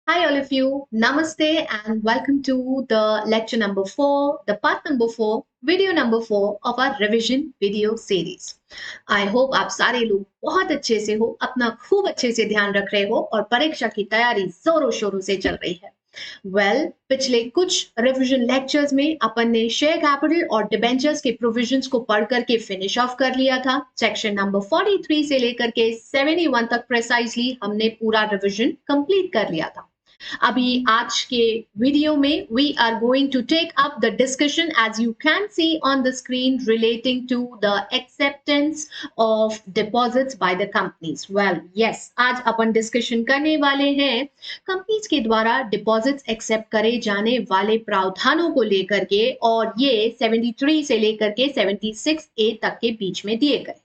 Hi, all of you. Namaste and welcome to the lecture number 4, the part number 4, video number 4 of our revision video series. I hope आप सारे लोग बहुत अच्छे से हो, अपना खूब अच्छे से ध्यान रख रहे हो और परीक्षा की तैयारी जोरों शोरों से चल रही है। पिछले कुछ रिविजन लेक्चर्स में अपन ने शेयर कैपिटल और डिबेंचर्स के प्रोविजंस को पढ़ करके फिनिश ऑफ कर लिया था। सेक्शन नंबर 43 से लेकर के 71 तक प्रिसाइजली हमने पूरा रिविजन कंप्लीट कर लिया था। अभी आज के वीडियो में we are going to take up the discussion as you can see on the screen relating to the acceptance of deposits by the companies. Well yes, आज अपन डिस्कशन करने वाले हैं कंपनीज के द्वारा डिपॉजिट्स एक्सेप्ट करे जाने वाले प्रावधानों को लेकर के, और ये 73 से लेकर के 76A तक के बीच में दिए गए।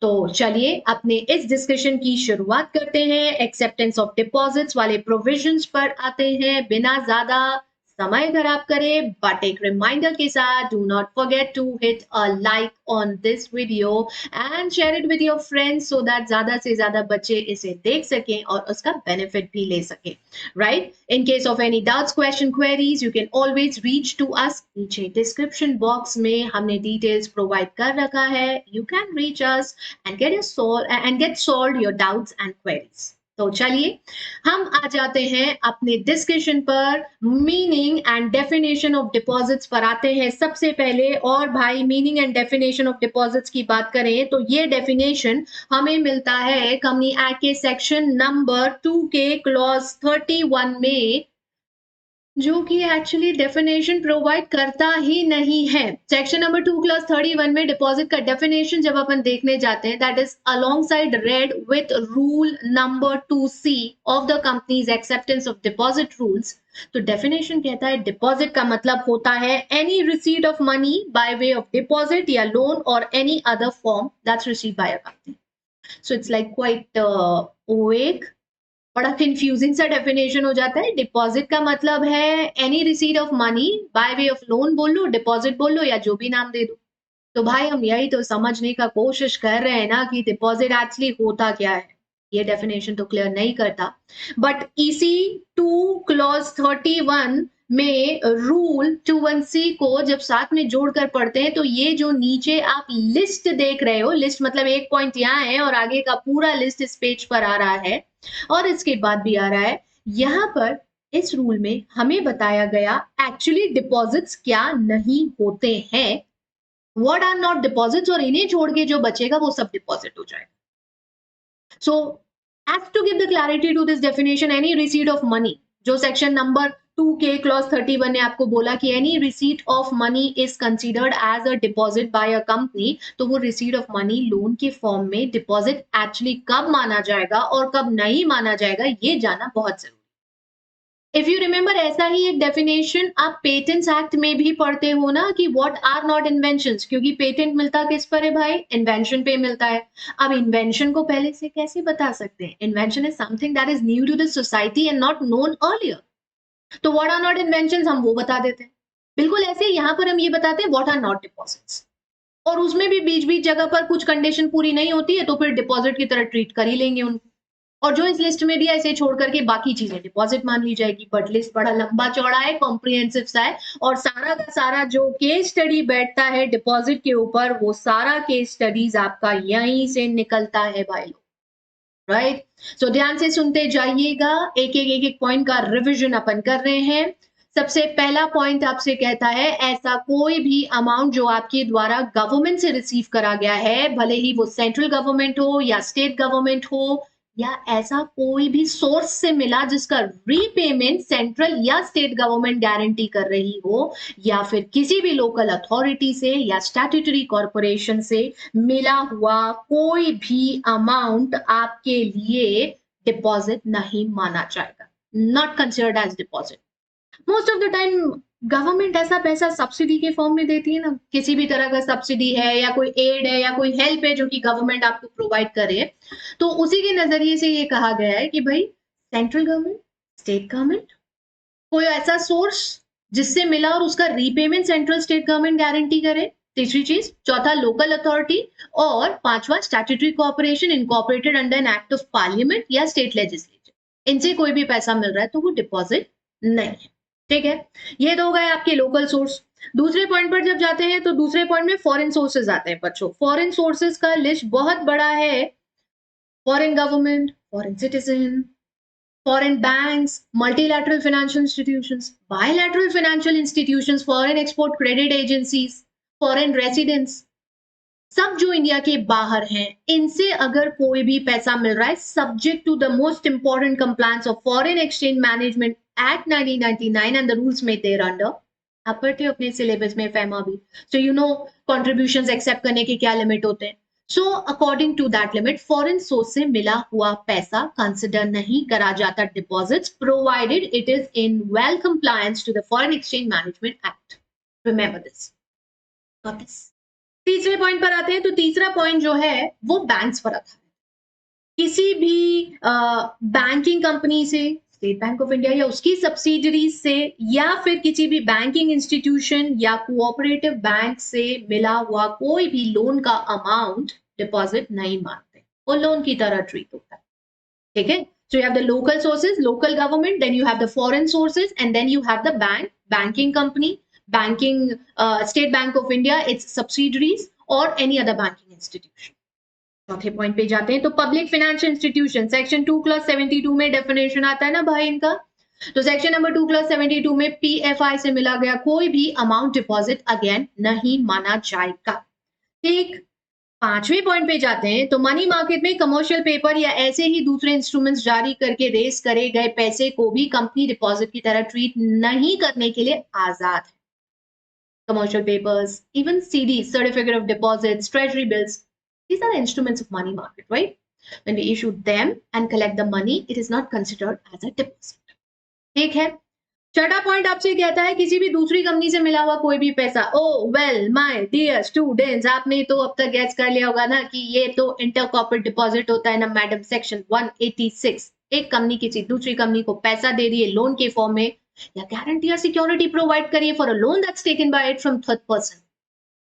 तो चलिए अपने इस डिस्कशन की शुरुआत करते हैं। एक्सेप्टेंस ऑफ डिपॉजिट्स वाले प्रोविजंस पर आते हैं बिना ज्यादा समय खराब करे, बट एक रिमाइंडर के साथ, do not forget to hit a like on this video and share it with your friends so that ज्यादा से ज्यादा बच्चे इसे देख सकें और उसका बेनिफिट भी ले सकें, right? In case of any doubts, question, queries, you can always reach to us. नीचे डिस्क्रिप्शन बॉक्स में हमने डिटेल्स प्रोवाइड कर रखा है. You can reach us and get solved your doubts and queries. तो चलिए हम आ जाते हैं अपने डिस्कशन पर। Meaning and definition of deposits पर आते हैं सबसे पहले। और भाई, meaning and definition of deposits की बात करें तो ये डेफिनेशन हमें मिलता है कंपनी एक्ट के सेक्शन नंबर 2 के क्लॉज 31 में, जो कि एक्चुअली डेफिनेशन प्रोवाइड करता ही नहीं है। सेक्शन नंबर 2 क्लॉज 31 में डिपॉजिट का डेफिनेशन जब अपन देखने जाते हैं, that is alongside red with rule number 2C of the companies acceptance of deposit rules. तो डेफिनेशन कहता है डिपॉजिट का मतलब होता है any receipt of money by way of deposit या लोन और any other form that's received by a company. So it's like quite वेग, बड़ा कंफ्यूजिंग सा डेफिनेशन हो जाता है। डिपॉजिट का मतलब है any receipt of money by way of loan बोल लो, डिपॉजिट बोल लो, या जो भी नाम दे दो। तो भाई हम यही तो समझने का कोशिश कर रहे हैं ना कि डिपॉजिट एक्चुअली होता क्या है। ये डेफिनेशन तो क्लियर नहीं करता, बट इसी 2 क्लॉज 31 में रूल 21C को जब साथ में जोड़कर पढ़ते हैं तो ये जो नीचे आप लिस्ट देख रहे हो, लिस्ट मतलब एक पॉइंट यहाँ है और आगे का पूरा लिस्ट इस पेज पर आ रहा है और इसके बाद भी आ रहा है। यहाँ पर इस रूल में हमें बताया गया एक्चुअली डिपॉजिट्स क्या नहीं होते हैं, व्हाट आर नॉट डिपॉजिट्स, और इन्हें छोड़ के जो बचेगा वो सब डिपॉजिट हो जाएगा। So, as to give the clarity to this definition, any receipt of money, जो सेक्शन नंबर 2 के क्लॉज 31 ने आपको बोला कि any receipt of money is considered as a deposit by a company, तो वो रिसीट ऑफ मनी लोन के form में डिपॉजिट एक्चुअली कब माना जाएगा और कब नहीं माना जाएगा, ये जानना बहुत जरूरी। इफ यू रिमेंबर, ऐसा ही एक डेफिनेशन आप पेटेंट्स एक्ट में भी पढ़ते हो ना कि व्हाट आर नॉट इन्वेंशंस, क्योंकि पेटेंट मिलता किस पर है भाई? इन्वेंशन पे मिलता है। अब इन्वेंशन को पहले से कैसे बता सकते हैं? Invention is something that is new to the society and not known earlier. तो व्हाट आर नॉट इन्वेंशंस हम वो बता देते हैं। बिल्कुल ऐसे यहाँ पर हम ये बताते हैं व्हाट आर नॉट डिपॉजिट्स, और उसमें भी बीच बीच जगह पर कुछ कंडीशन पूरी नहीं होती है तो फिर डिपॉजिट की तरह ट्रीट कर ही लेंगे उनको, और जो इस लिस्ट में दिया इसे छोड़ करके बाकी चीजें डिपॉजिट मान ली जाएगी। बट लिस्ट बड़ा लंबा चौड़ा है, कॉम्प्रिहेंसिव सा है, और सारा का सारा जो केस स्टडी बैठता है डिपॉजिट के ऊपर, वो सारा केस स्टडीज आपका यहीं से निकलता है भाई लोग, राइट? सो ध्यान से सुनते जाइएगा, एक एक पॉइंट का रिविजन अपन कर रहे हैं। सबसे पहला पॉइंट आपसे कहता है ऐसा कोई भी अमाउंट जो आपके द्वारा गवर्नमेंट से रिसीव करा गया है, भले ही वो सेंट्रल गवर्नमेंट हो या स्टेट गवर्नमेंट हो, या ऐसा कोई भी सोर्स से मिला जिसका रीपेमेंट सेंट्रल या स्टेट गवर्नमेंट गारंटी कर रही हो, या फिर किसी भी लोकल अथॉरिटी से या स्टैट्यूटरी कॉर्पोरेशन से मिला हुआ कोई भी अमाउंट आपके लिए डिपॉजिट नहीं माना जाएगा, not considered as deposit. Most of the time government ऐसा पैसा सब्सिडी के फॉर्म में देती है ना, किसी भी तरह का सब्सिडी है या कोई एड है या कोई हेल्प है जो कि गवर्नमेंट आपको प्रोवाइड करे, तो उसी के नजरिए से ये कहा गया है कि भाई सेंट्रल गवर्नमेंट, स्टेट गवर्नमेंट, कोई ऐसा सोर्स जिससे मिला और उसका repayment central state government guarantee करे, तीसरी चीज, चौथा लोकल अथॉरिटी, और पांचवा statutory corporation incorporated under an act of parliament या स्टेट लेजिस्लेचर। इनसे कोई भी पैसा मिल रहा है तो वो डिपॉजिट नहीं है। ठीक है, ये तो हो गए आपके लोकल सोर्स। दूसरे पॉइंट पर जब जाते हैं तो दूसरे पॉइंट में फॉरेन सोर्सेज आते हैं बच्चों। फॉरेन सोर्सेज का लिस्ट बहुत बड़ा है। Foreign government, foreign citizen, foreign banks, multilateral financial institutions, bilateral financial institutions, foreign export credit agencies, foreign residents, सब जो इंडिया के बाहर हैं, इनसे अगर कोई भी पैसा मिल रहा है subject to the most important compliance of foreign exchange management act 1999 and the rules made thereunder. आप पढ़ते हो अपने सिलेबस में फैमा भी, so you know contributions accept करने के क्या लिमिट होते हैं। So according to that limit foreign source से मिला हुआ पैसा कंसिडर नहीं करा जाता deposits, provided it is in well compliance to the foreign exchange management act. Remember this, got this. तीसरे पॉइंट पर आते हैं तो तीसरा पॉइंट जो है वो बैंक्स पर आता है। किसी भी बैंकिंग कंपनी से, स्टेट बैंक ऑफ इंडिया या उसकी सब्सिडरीज से, या फिर किसी भी बैंकिंग इंस्टीट्यूशन या कोऑपरेटिव बैंक से मिला हुआ कोई भी लोन का अमाउंट डिपॉजिट नहीं मानते, वो लोन की तरह ट्रीट होता है। ठीक है, so you have the local sources, local government, then you have the foreign sources, and then you have the bank, banking company, banking, State Bank of India, its subsidiaries, or any other banking institution. चौथे point पे जाते हैं तो public financial institution, section 2(72) में definition आता है ना भाई इनका। तो सेक्शन नंबर 2(72) में पीएफआई से मिला गया कोई भी अमाउंट डिपॉजिट अगेन नहीं माना जाएगा। ठीक, पांचवें पॉइंट पे जाते हैं तो मनी मार्केट में कमर्शियल पेपर या ऐसे ही दूसरे इंस्ट्रूमेंट्स जारी करके रेस करे गए पैसे को भी कंपनी डिपॉजिट की तरह ट्रीट नहीं करने के लिए आजाद है। Commercial papers, even CD, certificate of deposits, treasury bills, these are the instruments of money market, right? When we issue them and collect the money, it is not considered as a deposit. ठीक है, छठा point आपसे कहता है किसी भी दूसरी company से मिला हुआ कोई भी पैसा। ओ वेल माय डियर स्टूडेंट्स, आपने तो अब तक गैस कर लिया होगा ना कि ये तो इंटर कॉर्पोरेट डिपॉजिट होता है ना मैडम। सेक्शन 186, एक कंपनी किसी दूसरी कंपनी को पैसा दे रही है लोन के फॉर्म में या गारंटी या सिक्योरिटी प्रोवाइड करिए for a loan that's taken by it from third person,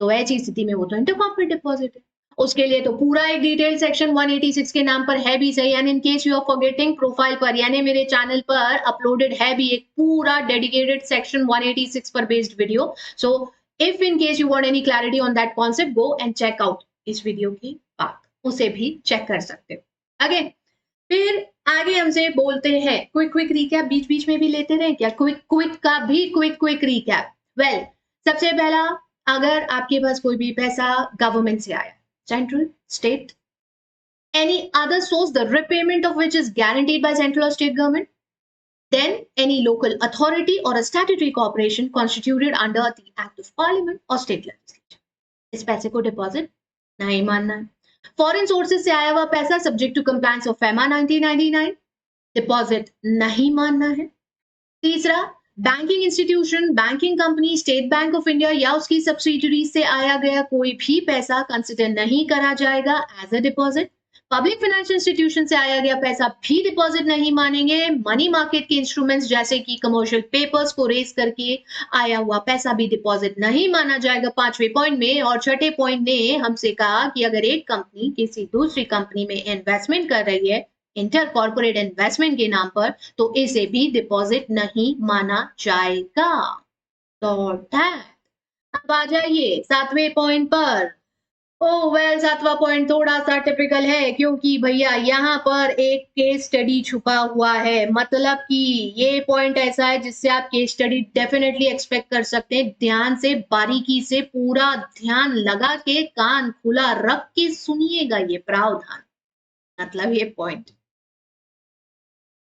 तो ऐसी स्थिति में वो तो इंटर कॉर्पोरेट डिपॉजिट है। उसके लिए तो पूरा एक डिटेल सेक्शन 186 के नाम पर है भी सही, and in case you are forgetting, profile पर यानी मेरे चैनल पर अपलोडेड है भी एक पूरा डेडिकेटेड सेक्शन 186 पर based video. So if in case you want any clarity on that concept, go and check out इस वीडियो की बात, उसे भी चेक कर सकते हो। आगे फिर आगे हमसे बोलते हैं क्विक रिकैप, बीच बीच में भी लेते रहे क्या क्विक का भी क्विक रिकैप। वेल, सबसे पहला, अगर आपके पास कोई भी पैसा गवर्नमेंट से आया, central, state, any other source, the repayment of which is guaranteed by central or state government, then any local authority or a statutory corporation constituted under the act of parliament or state legislature, इस पैसे को deposit नहीं मानना है। Foreign sources से आया हुआ पैसा subject to compliance of FEMA 1999, deposit नहीं मानना है। तीसरा, banking institution, banking company, State Bank of India या उसकी सब्सिडरी से आया गया कोई भी पैसा कंसिडर नहीं करा जाएगा as a deposit. Public financial institution से आया गया पैसा भी डिपॉजिट नहीं मानेंगे। मनी मार्केट के इंस्ट्रूमेंट्स जैसे कि कमर्शियल पेपर्स को रेस करके आया हुआ पैसा भी डिपॉजिट नहीं माना जाएगा पांचवें पॉइंट में। और छठे पॉइंट ने हमसे कहा कि अगर एक कंपनी किसी दूसरी कंपनी में इन्वेस्टमेंट कर रही है इंटर कॉर्पोरेट इन्वेस्टमेंट के नाम पर, तो इसे भी डिपॉजिट नहीं माना जाएगा। तो अब आ जाइए सातवें पॉइंट पर। ओ वेल, सातवां पॉइंट थोड़ा सा टिपिकल है क्योंकि भैया यहाँ पर एक केस स्टडी छुपा हुआ है। मतलब कि ये पॉइंट ऐसा है जिससे आप केस स्टडी डेफिनेटली एक्सपेक्ट कर सकते हैं। ध्यान से, बारीकी से, पूरा ध्यान लगा के, कान खुला रख के सुनिएगा ये प्रावधान। मतलब ये पॉइंट,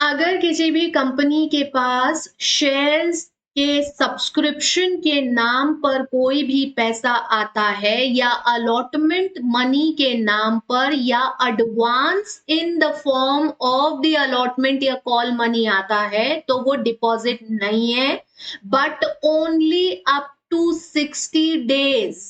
अगर किसी भी कंपनी के पास शेयर्स के सब्सक्रिप्शन के नाम पर कोई भी पैसा आता है या अलॉटमेंट मनी के नाम पर या advance in the form of the allotment या कॉल मनी आता है, तो वो डिपॉजिट नहीं है, but only up to 60 days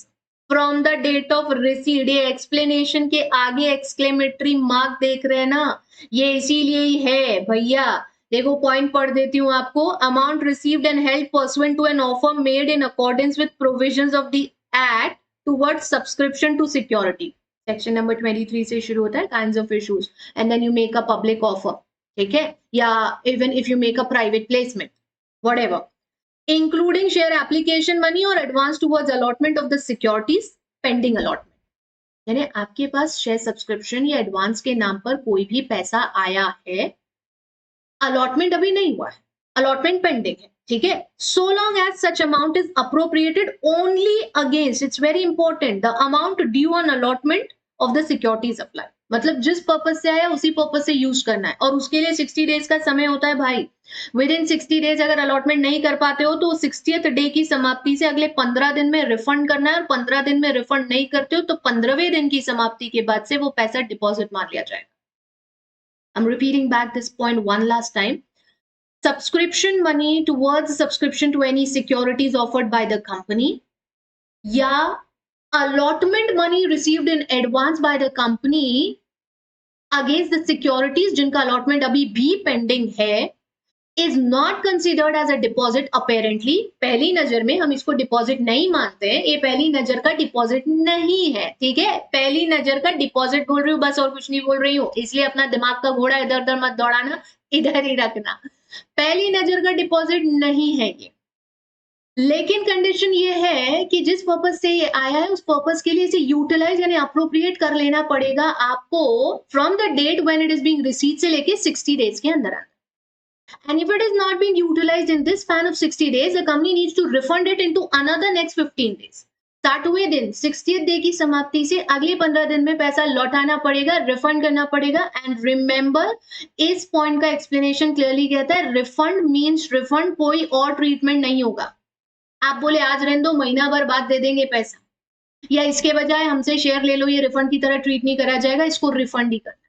from the date of received. ये एक्सप्लेनेशन के आगे एक्सक्लेमेटरी मार्क देख रहे हैं ना, ये इसीलिए ही है भैया। देखो पॉइंट पढ़ देती हूँ आपको। Amount received and held pursuant to an offer made in accordance with provisions of the act towards subscription to security, section number 23 से शुरू होता है, kinds of issues, and then you make a public offer. ठीक है, या even if you make a private placement, whatever, including share application money और advance towards allotment of the securities pending allotment. यानी आपके पास शेयर सब्सक्रिप्शन या advance के नाम पर कोई भी पैसा आया है, अलॉटमेंट अभी नहीं हुआ है, अलॉटमेंट पेंडिंग है, ठीक है, so long as such amount is appropriated only against, it's very important, the amount due on allotment of the security supply. मतलब जिस पर्पज से आया उसी पर्पज से यूज करना है, और उसके लिए 60 डेज का समय होता है भाई। विद इन 60 डेज अगर अलॉटमेंट नहीं कर पाते हो तो 60th डे की समाप्ति से अगले 15 दिन में रिफंड करना है, और 15 दिन में रिफंड नहीं करते हो तो 15वें दिन की समाप्ति के बाद से वो पैसा डिपॉजिट मान लिया जाएगा। I'm repeating back this point one last time. Subscription money towards subscription to any securities offered by the company, या allotment money received in advance by the company against the securities जिनका allotment अभी भी pending है, is not considered as a deposit apparently। पहली नजर में हम इसको डिपॉजिट नहीं मानते हैं, ये पहली नजर का डिपॉजिट नहीं है, ठीक है, पहली नजर का डिपॉजिट बोल रही हूँ बस, और कुछ नहीं बोल रही हूँ, इसलिए अपना दिमाग का घोड़ा इधर उधर मत दौड़ाना, इधर ही रखना। पहली नजर का डिपॉजिट नहीं है ये, लेकिन कंडीशन ये है कि जिस पर्पज से ये आया है उस पर्पज के लिए इसे यूटिलाइज यानी अप्रोप्रिएट कर लेना पड़ेगा आपको from the date when it is being receive से लेके 60 डेज के अंदर। And if it is not being utilized in this span of 60 days, the company needs to refund it into another next 15 days. 60वें दिन 60th day की समाप्ति से अगले 15 दिन में पैसा लौटाना पड़ेगा, रिफंड करना पड़ेगा। एंड रिमेंबर, इस पॉइंट का एक्सप्लेनेशन क्लियरली कहता है रिफंड मींस रिफंड, कोई और ट्रीटमेंट नहीं होगा। आप बोले आज रहने दो, महीना भर बाद दे देंगे पैसा, या इसके बजाय हमसे शेयर ले लो, ये रिफंड की तरह ट्रीट नहीं करा जाएगा, इसको रिफंड ही करना।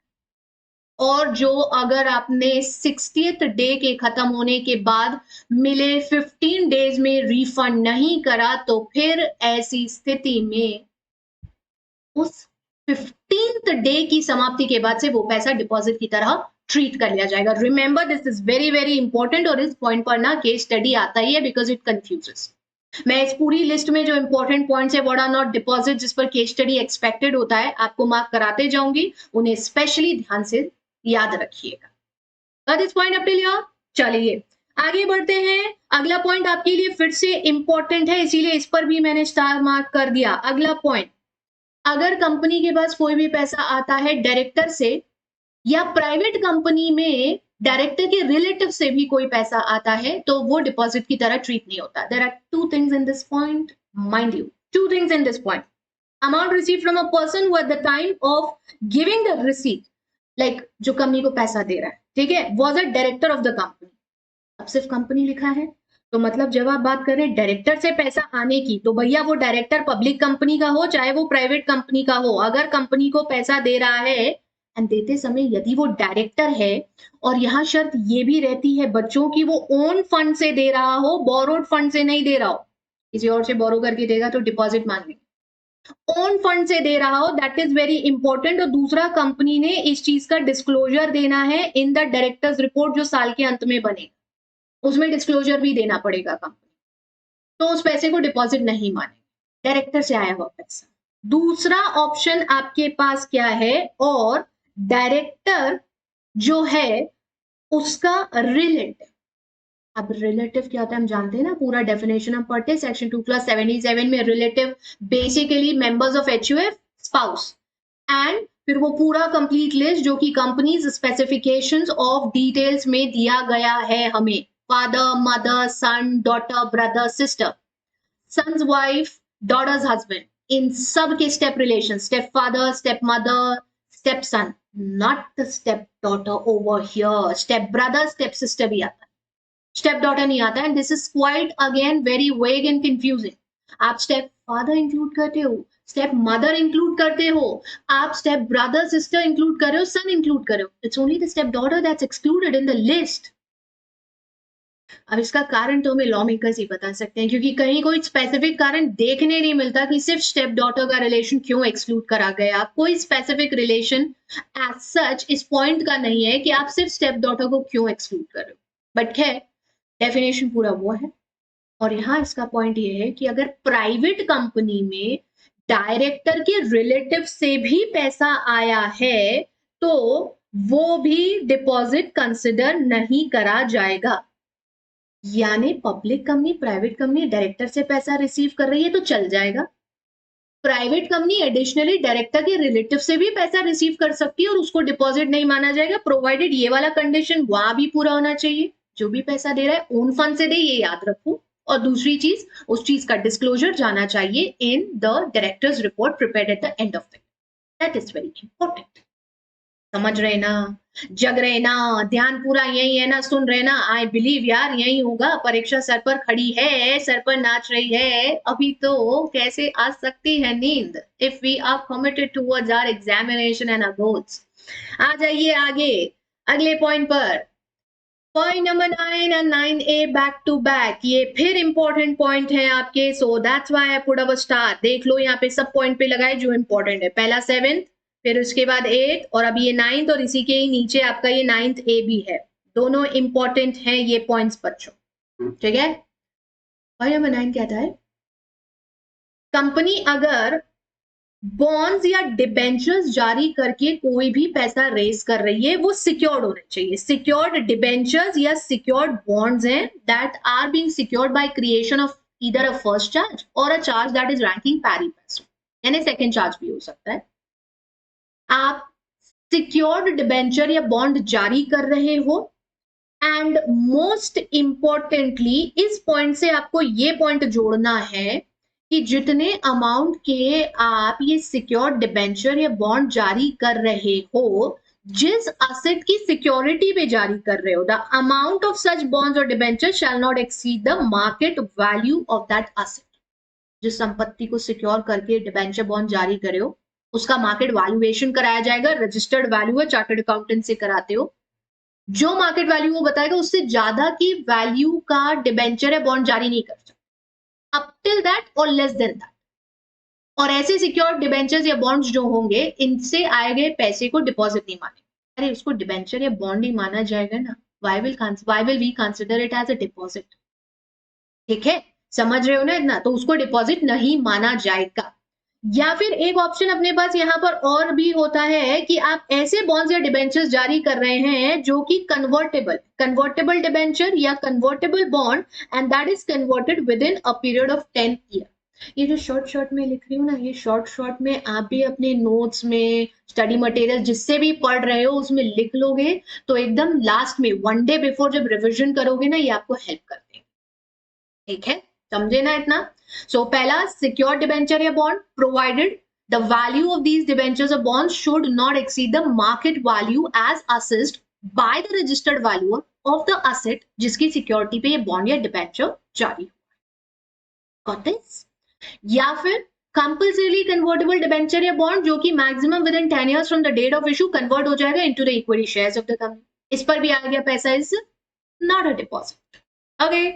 और जो अगर आपने 60th डे के खत्म होने के बाद मिले 15 डेज में रिफंड नहीं करा तो फिर ऐसी स्थिति में उस 15th डे की समाप्ति के बाद से वो पैसा डिपॉजिट की तरह ट्रीट कर लिया जाएगा। Remember this is very very important, और इस पॉइंट पर ना केस स्टडी आता ही है बिकॉज इट कंफ्यूजेस। मैं इस पूरी लिस्ट में जो इंपॉर्टेंट पॉइंट्स है व्हाट आर नॉट डिपॉजिट जिस पर केस स्टडी एक्सपेक्टेड होता है आपको मार्क कराते जाऊंगी, उन्हें स्पेशली ध्यान से याद रखिएगा। This point up till here. चलिए आगे बढ़ते हैं। अगला पॉइंट आपके लिए फिर से इंपॉर्टेंट है, इसीलिए इस पर भी मैंने स्टार मार्क कर दिया। अगला पॉइंट, अगर कंपनी के पास कोई भी पैसा आता है डायरेक्टर से, या प्राइवेट कंपनी में डायरेक्टर के रिलेटिव से भी कोई पैसा आता है, तो वो डिपॉजिट की तरह ट्रीट नहीं होता। There are two things in this point, mind you, two things in this point. Amount receive from a person who at the time of giving the receipt, like जो कंपनी को पैसा दे रहा है, ठीक है, was a director of the company. अब सिर्फ कंपनी लिखा है तो मतलब जब आप बात करें डायरेक्टर से पैसा आने की, तो भैया वो डायरेक्टर पब्लिक कंपनी का हो चाहे वो प्राइवेट कंपनी का हो, अगर कंपनी को पैसा दे रहा है एंड देते समय यदि वो डायरेक्टर है, और यहाँ शर्त ये भी रहती है बच्चों की, वो ओन फंड से दे रहा हो, बोरोड फंड से नहीं दे रहा हो, किसी और से बोरो करके देगा तो डिपॉजिट मांगेंगे, ओन फंड से दे रहा हो, दैट इज वेरी इंपॉर्टेंट। और दूसरा, कंपनी ने इस चीज का डिस्क्लोजर देना है इन द डायरेक्टर्स रिपोर्ट जो साल के अंत में बनेगा, उसमें डिस्क्लोजर भी देना पड़ेगा कंपनी, तो उस पैसे को डिपॉजिट नहीं मानेंगे, डायरेक्टर से आया हुआ पैसा। दूसरा ऑप्शन आपके पास क्या है, और डायरेक्टर जो है उसका रिलेटिव। अब रिलेटिव क्या होता है हम जानते हैं ना, पूरा डेफिनेशन हम पढ़ते हैं सेक्शन 2+77 में। Relative basically members of HUF, spouse, and फिर वो पूरा कंप्लीट लिस्ट जो कि कंपनीज स्पेसिफिकेशंस ऑफ डिटेल्स में दिया गया है हमें, father, mother, son, daughter, brother, sister, sons wife, daughters husband, इन सब के step relation, step father, step mother, step son, not the step daughter over here, step brother, step sister भी आता है, स्टेप डॉटर नहीं आता है। And this is quite again very vague and confusing. आप स्टेप फादर इंक्लूड करते हो, step mother include करते हो, आप स्टेप ब्रदर सिस्टर इंक्लूड कर रहे हो, सन इंक्लूड कर रहे हो, it's only the step daughter that's excluded in the list. अब इसका कारण तो हमें लॉ मेकर्स ही बता सकते हैं, क्योंकि कहीं कोई स्पेसिफिक कारण देखने नहीं मिलता कि सिर्फ स्टेप डॉटर का रिलेशन क्यों एक्सक्लूड करा गया। कोई स्पेसिफिक रिलेशन एज सच इस पॉइंट का नहीं है कि आप सिर्फ स्टेप डॉटर को क्यों एक्सक्लूड कर रहे हो, बट खैर डेफिनेशन पूरा वो है। और यहाँ इसका पॉइंट ये है कि अगर प्राइवेट कंपनी में डायरेक्टर के रिलेटिव से भी पैसा आया है तो वो भी डिपॉजिट कंसिडर नहीं करा जाएगा। यानी public company, private company director से पैसा रिसीव कर रही है तो चल जाएगा। प्राइवेट कंपनी एडिशनली डायरेक्टर के रिलेटिव से भी पैसा रिसीव कर सकती है और उसको डिपॉजिट नहीं माना जाएगा, प्रोवाइडेड ये वाला कंडीशन वहां भी पूरा होना चाहिए। जो भी पैसा दे रहा है ओन फंड से दे, ये याद रखो। और दूसरी चीज, उस चीज का डिस्क्लोजर जाना चाहिए in the directors report prepared at the end of the, that is very important. समझ रहे ना, जग रहे ना, ध्यान पूरा यही है ना, सुन रहे ना। आई बिलीव यार यही होगा। परीक्षा सर पर खड़ी है, सर पर नाच रही है, अभी तो कैसे आ सकती है नींद if we are committed towards our examination and our goals. आ जाइए आगे अगले पॉइंट पर। Point number 9 and 9A back to back, ये फिर इंपॉर्टेंट पॉइंट है आपके, so that's why I put up a star. देख लो यहाँ पे सब पॉइंट पे लगाए जो इंपॉर्टेंट है। पहला 7th, फिर उसके बाद 8th, और अभी ये 9th, और इसी के ही नीचे आपका ये 9th A भी है। दोनों इंपॉर्टेंट हैं ये पॉइंट्स बच्चों, ठीक है। पॉइंट नंबर 9 कहता है, कंपनी अगर बॉन्ड्स या डिबेंचर्स जारी करके कोई भी पैसा रेज कर रही है, वो सिक्योर्ड होने चाहिए। सिक्योर्ड डिबेंचर्स या सिक्योर्ड बॉन्ड्स हैं that are being secured by creation of either a first charge और a charge that is ranking pari passu, यानी सेकंड चार्ज भी हो सकता है। आप सिक्योर्ड डिबेंचर या बॉन्ड जारी कर रहे हो, एंड मोस्ट इंपॉर्टेंटली इस पॉइंट से आपको ये पॉइंट जोड़ना है कि जितने अमाउंट के आप ये सिक्योर्ड डिबेंचर या बॉन्ड जारी कर रहे हो, जिस असेट की सिक्योरिटी पे जारी कर रहे हो, the amount of such bonds और debenture shall not exceed the market value of that asset. जिस संपत्ति को सिक्योर करके डिबेंचर बॉन्ड जारी करे हो, उसका मार्केट वैल्यूएशन कराया जाएगा। रजिस्टर्ड वैल्यू है, चार्टर्ड अकाउंटेंट से कराते हो। जो मार्केट वैल्यू वो बताएगा, उससे ज्यादा की वैल्यू का डिबेंचर या बॉन्ड जारी नहीं कर सकते, अप टिल दैट और लेस देन दैट। और ऐसे सिक्योर्ड डिबेंचर्स या बॉन्ड्स जो होंगे, इनसे आए गए पैसे को डिपॉजिट नहीं मानेंगे। अरे उसको डिबेंचर या बॉन्ड ही माना जाएगा ना, why will we consider it as a deposit? ठीक है, समझ रहे हो ना इतना, तो उसको डिपॉजिट नहीं माना जाएगा। या फिर एक ऑप्शन अपने पास यहाँ पर और भी होता है कि आप ऐसे बॉन्ड्स या डिबेंचर्स जारी कर रहे हैं जो कि कन्वर्टेबल डिबेंचर या convertible bond, and that is converted with in a period of 10 year. ये जो शॉर्ट में लिख रही हूँ ना, ये शॉर्ट में आप भी अपने नोट्स में, स्टडी मटेरियल जिससे भी पढ़ रहे हो उसमें लिख लोगे, तो एकदम लास्ट में 1 डे बिफोर जब रिविजन करोगे ना, ये आपको हेल्प कर देंगे। ठीक है, समझे ना इतना। सो पहला, सिक्योर डिबेंचर या bond, provided the value of these debentures और bonds should not exceed the market value as assessed by the registered value of the asset जिसकी सिक्योरिटी पे ये बॉन्ड या डिबेंचर जारी हुआ। Got this? या फिर कंपल्सरीली कन्वर्टेबल डिबेंचर या बॉन्ड जो कि maximum within 10 years from the date of issue convert हो जाएगा into the equity shares of the company. इस पर भी आ गया पैसा, is not a deposit. Okay,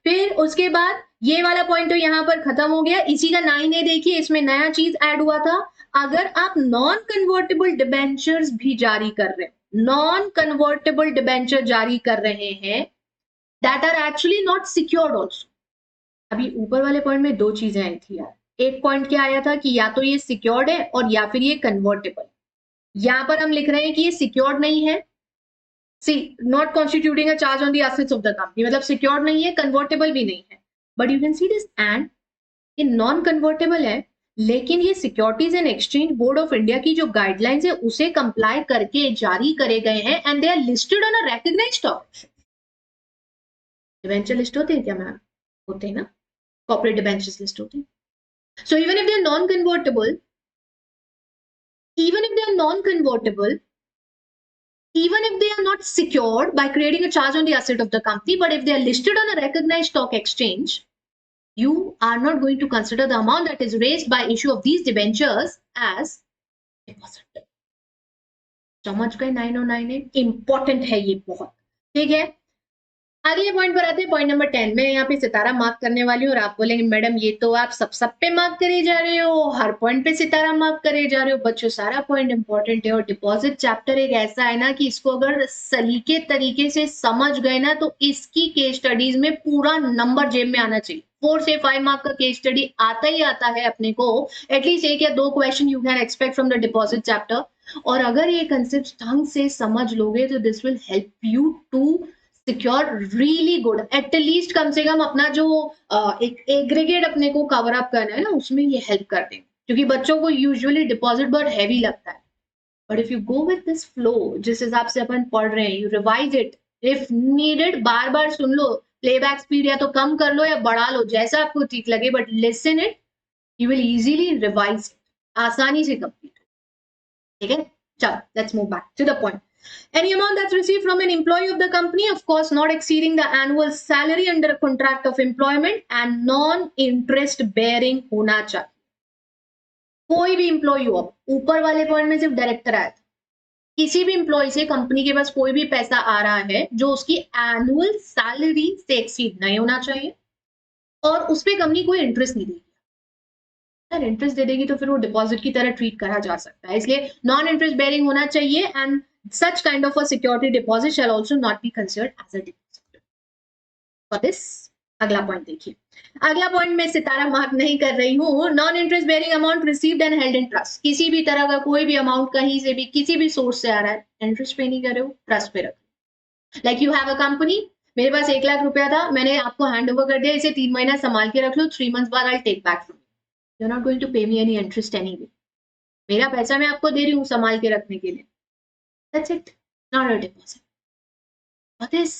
फिर उसके बाद ये वाला पॉइंट तो यहां पर खत्म हो गया। इसी का 9A देखिए, इसमें नया चीज ऐड हुआ था। अगर आप नॉन कन्वर्टेबल डिबेंचर्स भी जारी कर रहे हैं, नॉन कन्वर्टेबल डिबेंचर जारी कर रहे हैं that are actually not secured also. अभी ऊपर वाले पॉइंट में दो चीजें आई थी यार। एक पॉइंट क्या आया था कि या तो ये सिक्योर्ड है और या फिर ये कन्वर्टेबल। यहां पर हम लिख रहे हैं कि ये सिक्योर्ड नहीं है, C not constituting a charge on the assets of the company, मतलब सिक्योर्ड नहीं है, कन्वर्टेबल भी नहीं है। But you can see this, and ये नॉन कन्वर्टेबल है, लेकिन ये securities and exchange board of India की जो गाइडलाइंस है उसे कंप्लाई करके जारी करे गए हैं, and they are listed on a recognised stock. Debenture list होते हैं क्या मैम? होते हैं ना, कॉर्पोरेट डिबेंचर्स लिस्ट होते हैं। So even if they are non convertible, even if they are non-convertible, even if they are not secured by creating a charge on the asset of the company, but if they are listed on a recognized stock exchange, you are not going to consider the amount that is raised by issue of these debentures as deposit. समझ गए? 909 important है ये बहुत, ठीक है। अगले point पर आते हैं, पॉइंट नंबर 10। मैं यहाँ पे सितारा मार्क करने वाली हूँ और आप बोलेंगे मैडम ये तो आप सब पे मार्क करे जा रहे हो, हर पॉइंट पे सितारा मार्क करे जा रहे हो। बच्चों सारा पॉइंट इंपॉर्टेंट है, और डिपॉजिट चैप्टर एक ऐसा है ना कि इसको अगर सलीके तरीके से समझ गए ना तो इसकी केस स्टडीज में पूरा नंबर जेब में आना चाहिए। 4 से 5 मार्क का केस स्टडी आता ही आता है अपने को, एटलीस्ट 1 या 2 question you can expect from the deposit chapter. और अगर ये कंसेप्ट ढंग से समझ लोगे तो this will help you to secure really good, at least कम से कम अपना जो एक एग्रीगेट अपने को कवर अप करना है ना, उसमें ये हेल्प कर देंगे, क्योंकि बच्चों को यूजुअली डिपॉजिट बहुत हैवी लगता है। But if you go with this flow, जिस हिसाब से अपन पढ़ रहे हैं, you revise it if needed, bar bar soon low, playback speed या तो कम कर लो या बढ़ा लो, जैसा आपको ठीक लगे, but listen it, you will easily revise it, आसानी से कंप्लीट। ठीक है, चलो let's move back to the point. Any amount that's received from an employee of the company, of course, not exceeding the annual salary under a contract of employment, and non-interest bearing होना चाहिए। कोई भी employ हो, ऊपर वाले point में सिर्फ director आया था, किसी भी एम्प्लॉय से कंपनी के पास कोई भी पैसा आ रहा है जो उसकी एनुअल सैलरी से एक्सीड नहीं होना चाहिए, और उस पर कंपनी कोई इंटरेस्ट नहीं देगी। अगर इंटरेस्ट दे देगी तो फिर वो डिपॉजिट की तरह ट्रीट करा जा सकता है, इसलिए नॉन इंटरेस्ट बेयरिंग होना चाहिए, and such kind of a security deposit shall also not be considered as a deposit. For this, अगला पॉइंट देखिए। अगला पॉइंट में सितारा मार्क नहीं कर रही हूं। Non interest bearing amount received and held in trust, किसी भी तरह का कोई भी अमाउंट कहीं से भी किसी भी सोर्स से आ रहा है, इंटरेस्ट पे नहीं कर रहे हो, ट्रस्ट पे रखो। Like you have a company, मेरे पास 1 लाख रुपया था, मैंने आपको हैंड ओवर कर दिया, इसे 3 महीना संभाल के रख लो, 3 मंथ्स बाद I take back from you, are not going to pay me any interest anyway, मेरा पैसा मैं आपको दे रही हूँ संभाल के रखने के लिए, that's it, not a deposit. What is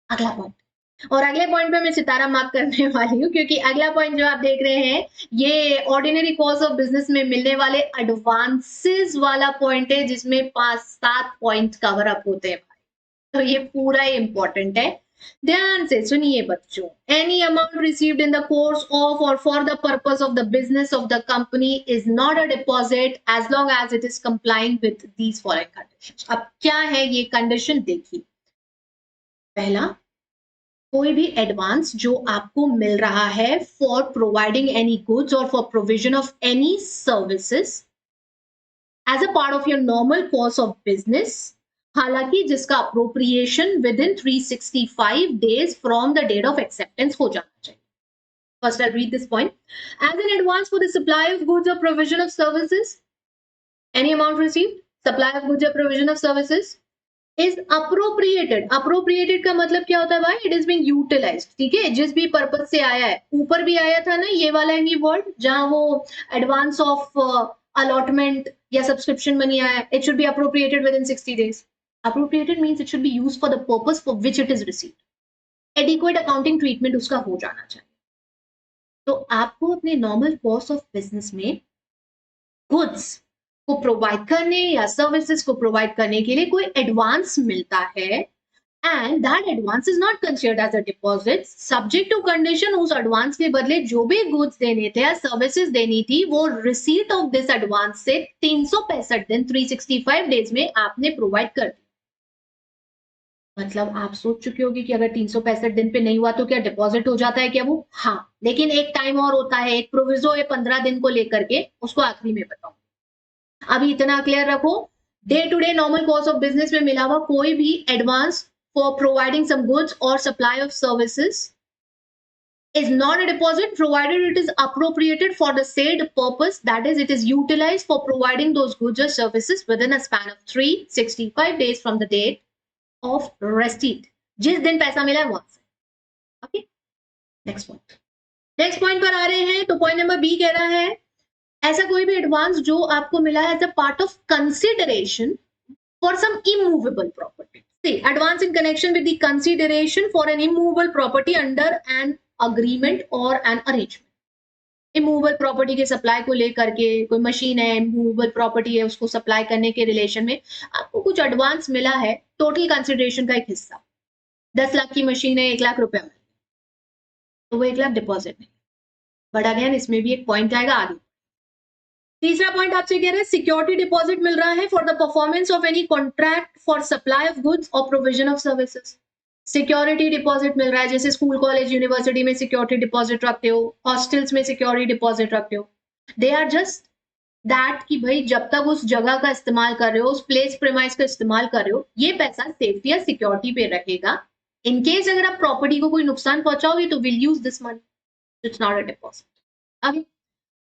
अगला पॉइंट? और अगले पॉइंट पे मैं सितारा मार्क करने वाली हूँ, क्योंकि अगला पॉइंट जो आप देख रहे हैं ये ऑर्डिनरी कोर्स ऑफ बिजनेस में मिलने वाले एडवांसेस वाला पॉइंट है, जिसमें 5-7 पॉइंट कवर अप होते हैं भाई, तो ये पूरा इंपॉर्टेंट है। ध्यान से सुनिए बच्चों। Any amount received in the course of और for the purpose of the business of the company is not a deposit as long as it is complying with these following conditions. अब क्या है ये कंडीशन देखिए। पहला, कोई भी advance जो आपको मिल रहा है फॉर प्रोवाइडिंग एनी गुड्स और for provision of any services as a part of your normal course of business, हालांकि जिसका appropriation within 365 days from the date of acceptance हो जाना चाहिए। First, I'll read this point. As an advance for the supply of goods or provision of services, any amount received, supply of goods or provision of services is appropriated. Appropriated का मतलब क्या होता है भाई? It is being utilized. ठीक है, जिस भी पर्पज से आया है, ऊपर भी आया था ना ये वाला ही वर्ड, जहां वो एडवांस ऑफ अलॉटमेंट या सब्सक्रिप्शन मनी आया, it should be appropriated within 60 days. Appropriated means it should be used for the purpose for which it is received. Adequate accounting treatment उसका हो जाना चाहिए। तो आपको अपने नॉर्मल कोर्स ऑफ बिजनेस में गुड्स को प्रोवाइड करने या सर्विसेज को प्रोवाइड करने के लिए कोई एडवांस मिलता है, and that advance is not considered as a deposit, subject to condition उस एडवांस के बदले जो भी गुड्स देने थे या सर्विसेज देनी थी वो रिसीट ऑफ दिस एडवांस से 365 दिन 365 डेज में आपने प्रोवाइड कर दिया। मतलब आप सोच चुके होगी कि अगर 365 दिन पे नहीं हुआ तो क्या डिपॉजिट हो जाता है क्या वो? हाँ, लेकिन एक टाइम और होता है, एक प्रोविजो है 15 दिन को लेकर के, उसको आखिरी में बताऊं। अभी इतना क्लियर रखो, day to day normal course of business में मिला हुआ कोई भी advance for providing some goods और supply of services is not a deposit provided it is appropriated for the said purpose, that is it is utilized for providing those goods or services within a span of 365 days from the date of receipt, जिस दिन पैसा मिला है वहां से। Okay, next point पर आ रहे हैं। तो पॉइंट नंबर बी कह रहा है ऐसा कोई भी एडवांस जो आपको मिला है as a part of consideration for some immovable property. See, advance in connection with the consideration for an immovable property under an agreement or an arrangement. Immovable property के सप्लाई को लेकर के, कोई मशीन है इमूवेबल प्रॉपर्टी है उसको supply करने के रिलेशन में आपको कुछ एडवांस मिला है, टोटल कंसिडरेशन का एक हिस्सा। 10 लाख की मशीन है, 1 लाख रुपया में, तो वो 1 लाख डिपॉजिट नहीं। बट अगेन इसमें भी एक पॉइंट आएगा आगे। तीसरा पॉइंट आपसे कह रहे हैं सिक्योरिटी डिपॉजिट मिल रहा है for the performance of any contract for supply of goods और provision of services. Security deposit मिल रहा है, जैसे स्कूल कॉलेज यूनिवर्सिटी में सिक्योरिटी डिपॉजिट रखते हो, हॉस्टल्स में सिक्योरिटी डिपॉजिट रखते हो। दे आर जस्ट दैट कि भाई जब तक उस जगह का इस्तेमाल कर रहे हो, उस प्लेस प्रेमाइस का इस्तेमाल कर रहे हो, ये पैसा सेफ्टी या सिक्योरिटी पे रहेगा। इन केस अगर आप प्रॉपर्टी को कोई नुकसान पहुंचाओगे तो will use this money, it's not a deposit. अब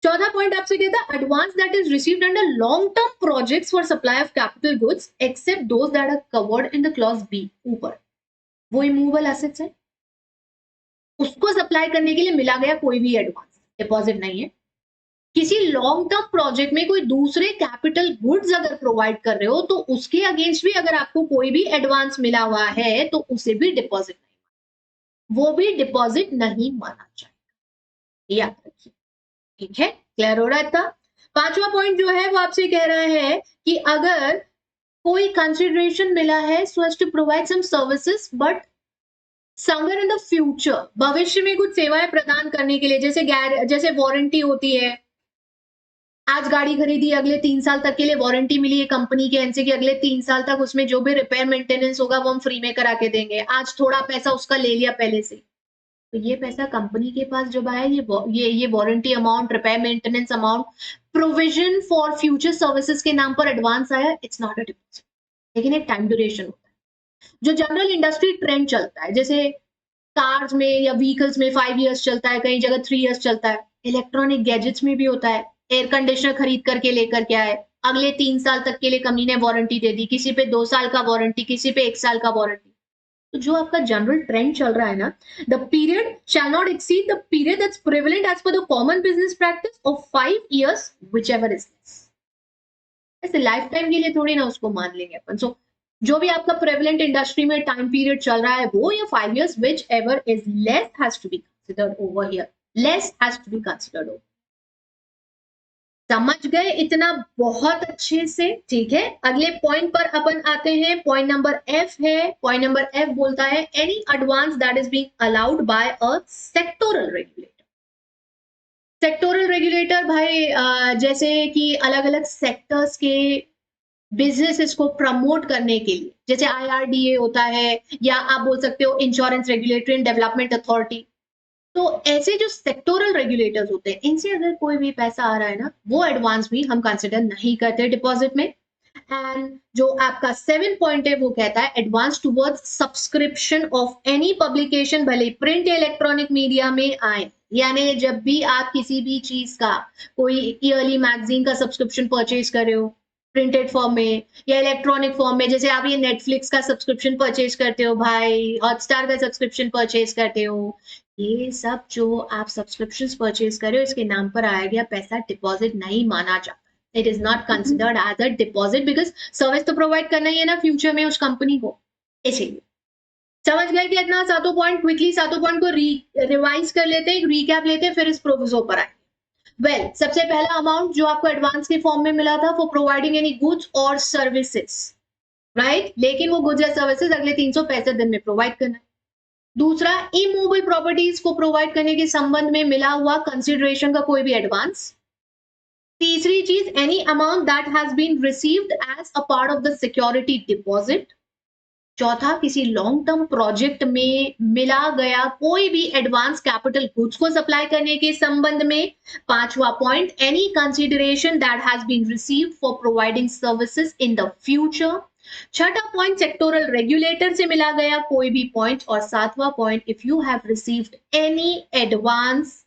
चौथा पॉइंट आपसे कहता है advance that is received under long term projects for supply of capital goods except those that are covered in the clause B. ऊपर वो immovable assets है, उसको supply करने के लिए मिला गया कोई भी एडवांस, डिपॉजिट नहीं है। किसी लॉन्ग टर्म प्रोजेक्ट में कोई दूसरे कैपिटल गुड्स अगर प्रोवाइड कर रहे हो तो उसके अगेंस्ट भी अगर आपको कोई भी एडवांस मिला हुआ है तो उसे भी डिपॉजिट नहीं, वो भी डिपॉजिट नहीं माना चाहिए, याद रखिए। ठीक है, क्लियर हो रहा था। पांचवा पॉइंट जो है वो आपसे कह रहा है कि अगर कोई कंसिडरेशन मिला है so as to provide some services but somewhere in the future, भविष्य में कुछ सेवाएं प्रदान करने के लिए, जैसे वारंटी होती है, आज गाड़ी खरीदी अगले 3 साल तक के लिए वारंटी मिली है कंपनी के एंड से कि अगले 3 साल तक उसमें जो भी रिपेयर मेंटेनेंस होगा वो हम फ्री में करा के देंगे। आज थोड़ा पैसा उसका ले लिया पहले से, तो ये पैसा कंपनी के पास जब आया, ये warranty amount, repair maintenance amount, provision for future services के नाम पर एडवांस आया, इट्स नॉट अ डिपॉजिट, लेकिन एक टाइम ड्यूरेशन होता है। जो जनरल इंडस्ट्री ट्रेंड चलता है, जैसे कार्स में या व्हीकल्स में 5 इयर्स चलता है, कई जगह 3 इयर्स चलता है, इलेक्ट्रॉनिक गैजेट्स में भी होता है। एयर कंडीशनर खरीद करके लेकर के आए, अगले 3 साल तक के लिए कंपनी ने वारंटी दे दी, किसी पे 2 साल का वारंटी, किसी पे 1 साल का वारंटी। तो जो आपका जनरल ट्रेंड चल रहा है ना, the period shall not exceed the period that's prevalent as per the common business practice of 5 years whichever is less. ऐसे लाइफ टाइम के लिए थोड़ी ना उसको मान लेंगे अपन। सो जो भी आपका प्रेवलेंट इंडस्ट्री में टाइम पीरियड चल रहा है वो, या 5 years whichever is less has to be considered over here, less has to be considered over. समझ गए इतना? बहुत अच्छे से। ठीक है, अगले पॉइंट पर अपन आते हैं। पॉइंट नंबर एफ है। पॉइंट नंबर एफ बोलता है any advance that is being allowed by a sectoral regulator. Sectoral regulator भाई जैसे कि अलग अलग सेक्टर्स के बिजनेस को प्रमोट करने के लिए, जैसे IRDA होता है, या आप बोल सकते हो insurance regulatory and development authority. तो ऐसे जो सेक्टोरल रेगुलेटर्स होते हैं, इनसे अगर कोई भी पैसा आ रहा है ना, वो एडवांस भी हम कंसिडर नहीं करते डिपॉजिट में। एंड जो आपका 7 पॉइंट है वो कहता है advance towards subscription of any publication, भले प्रिंट या इलेक्ट्रॉनिक मीडिया में आए। यानी जब भी आप किसी भी चीज का, कोई ईयरली मैगजीन का सब्सक्रिप्शन परचेज कर रहे हो प्रिंटेड फॉर्म में या इलेक्ट्रॉनिक फॉर्म में, जैसे आप ये नेटफ्लिक्स का सब्सक्रिप्शन परचेज करते हो भाई, हॉटस्टार का सब्सक्रिप्शन परचेज करते हो, ये सब जो आप सब्सक्रिप्शंस परचेज कर रहे हो इसके नाम पर आया गया पैसा डिपॉजिट नहीं माना जाता। It is not considered as a deposit because service तो प्रोवाइड करना ही है ना फ्यूचर में उस कंपनी को, इसीलिए। समझ गए कि इतना? सातों पॉइंट क्विकली, सातों पॉइंट को रिवाइज कर लेते हैं, रिकैप लेते हैं, फिर इस प्रोविजो पर आए। वेल, सबसे पहला अमाउंट जो आपको एडवांस के फॉर्म में मिला था फॉर प्रोवाइडिंग एनी गुड्स और सर्विसेज, राइट, लेकिन वो गुड्स या सर्विसेज अगले 365 दिन में प्रोवाइड करना है। दूसरा, इमूवेबल प्रॉपर्टीज को प्रोवाइड करने के संबंध में मिला हुआ कंसिडरेशन का कोई भी एडवांस। तीसरी चीज, any amount that has been received as a part of the security deposit. चौथा, किसी लॉन्ग टर्म प्रोजेक्ट में मिला गया कोई भी एडवांस कैपिटल गुड्स को सप्लाई करने के संबंध में। पांचवा point, any consideration that has been received for providing services in the future. छठा पॉइंट, सेक्टोरल रेगुलेटर से मिला गया कोई भी पॉइंट। और सातवां point, if you have received any advance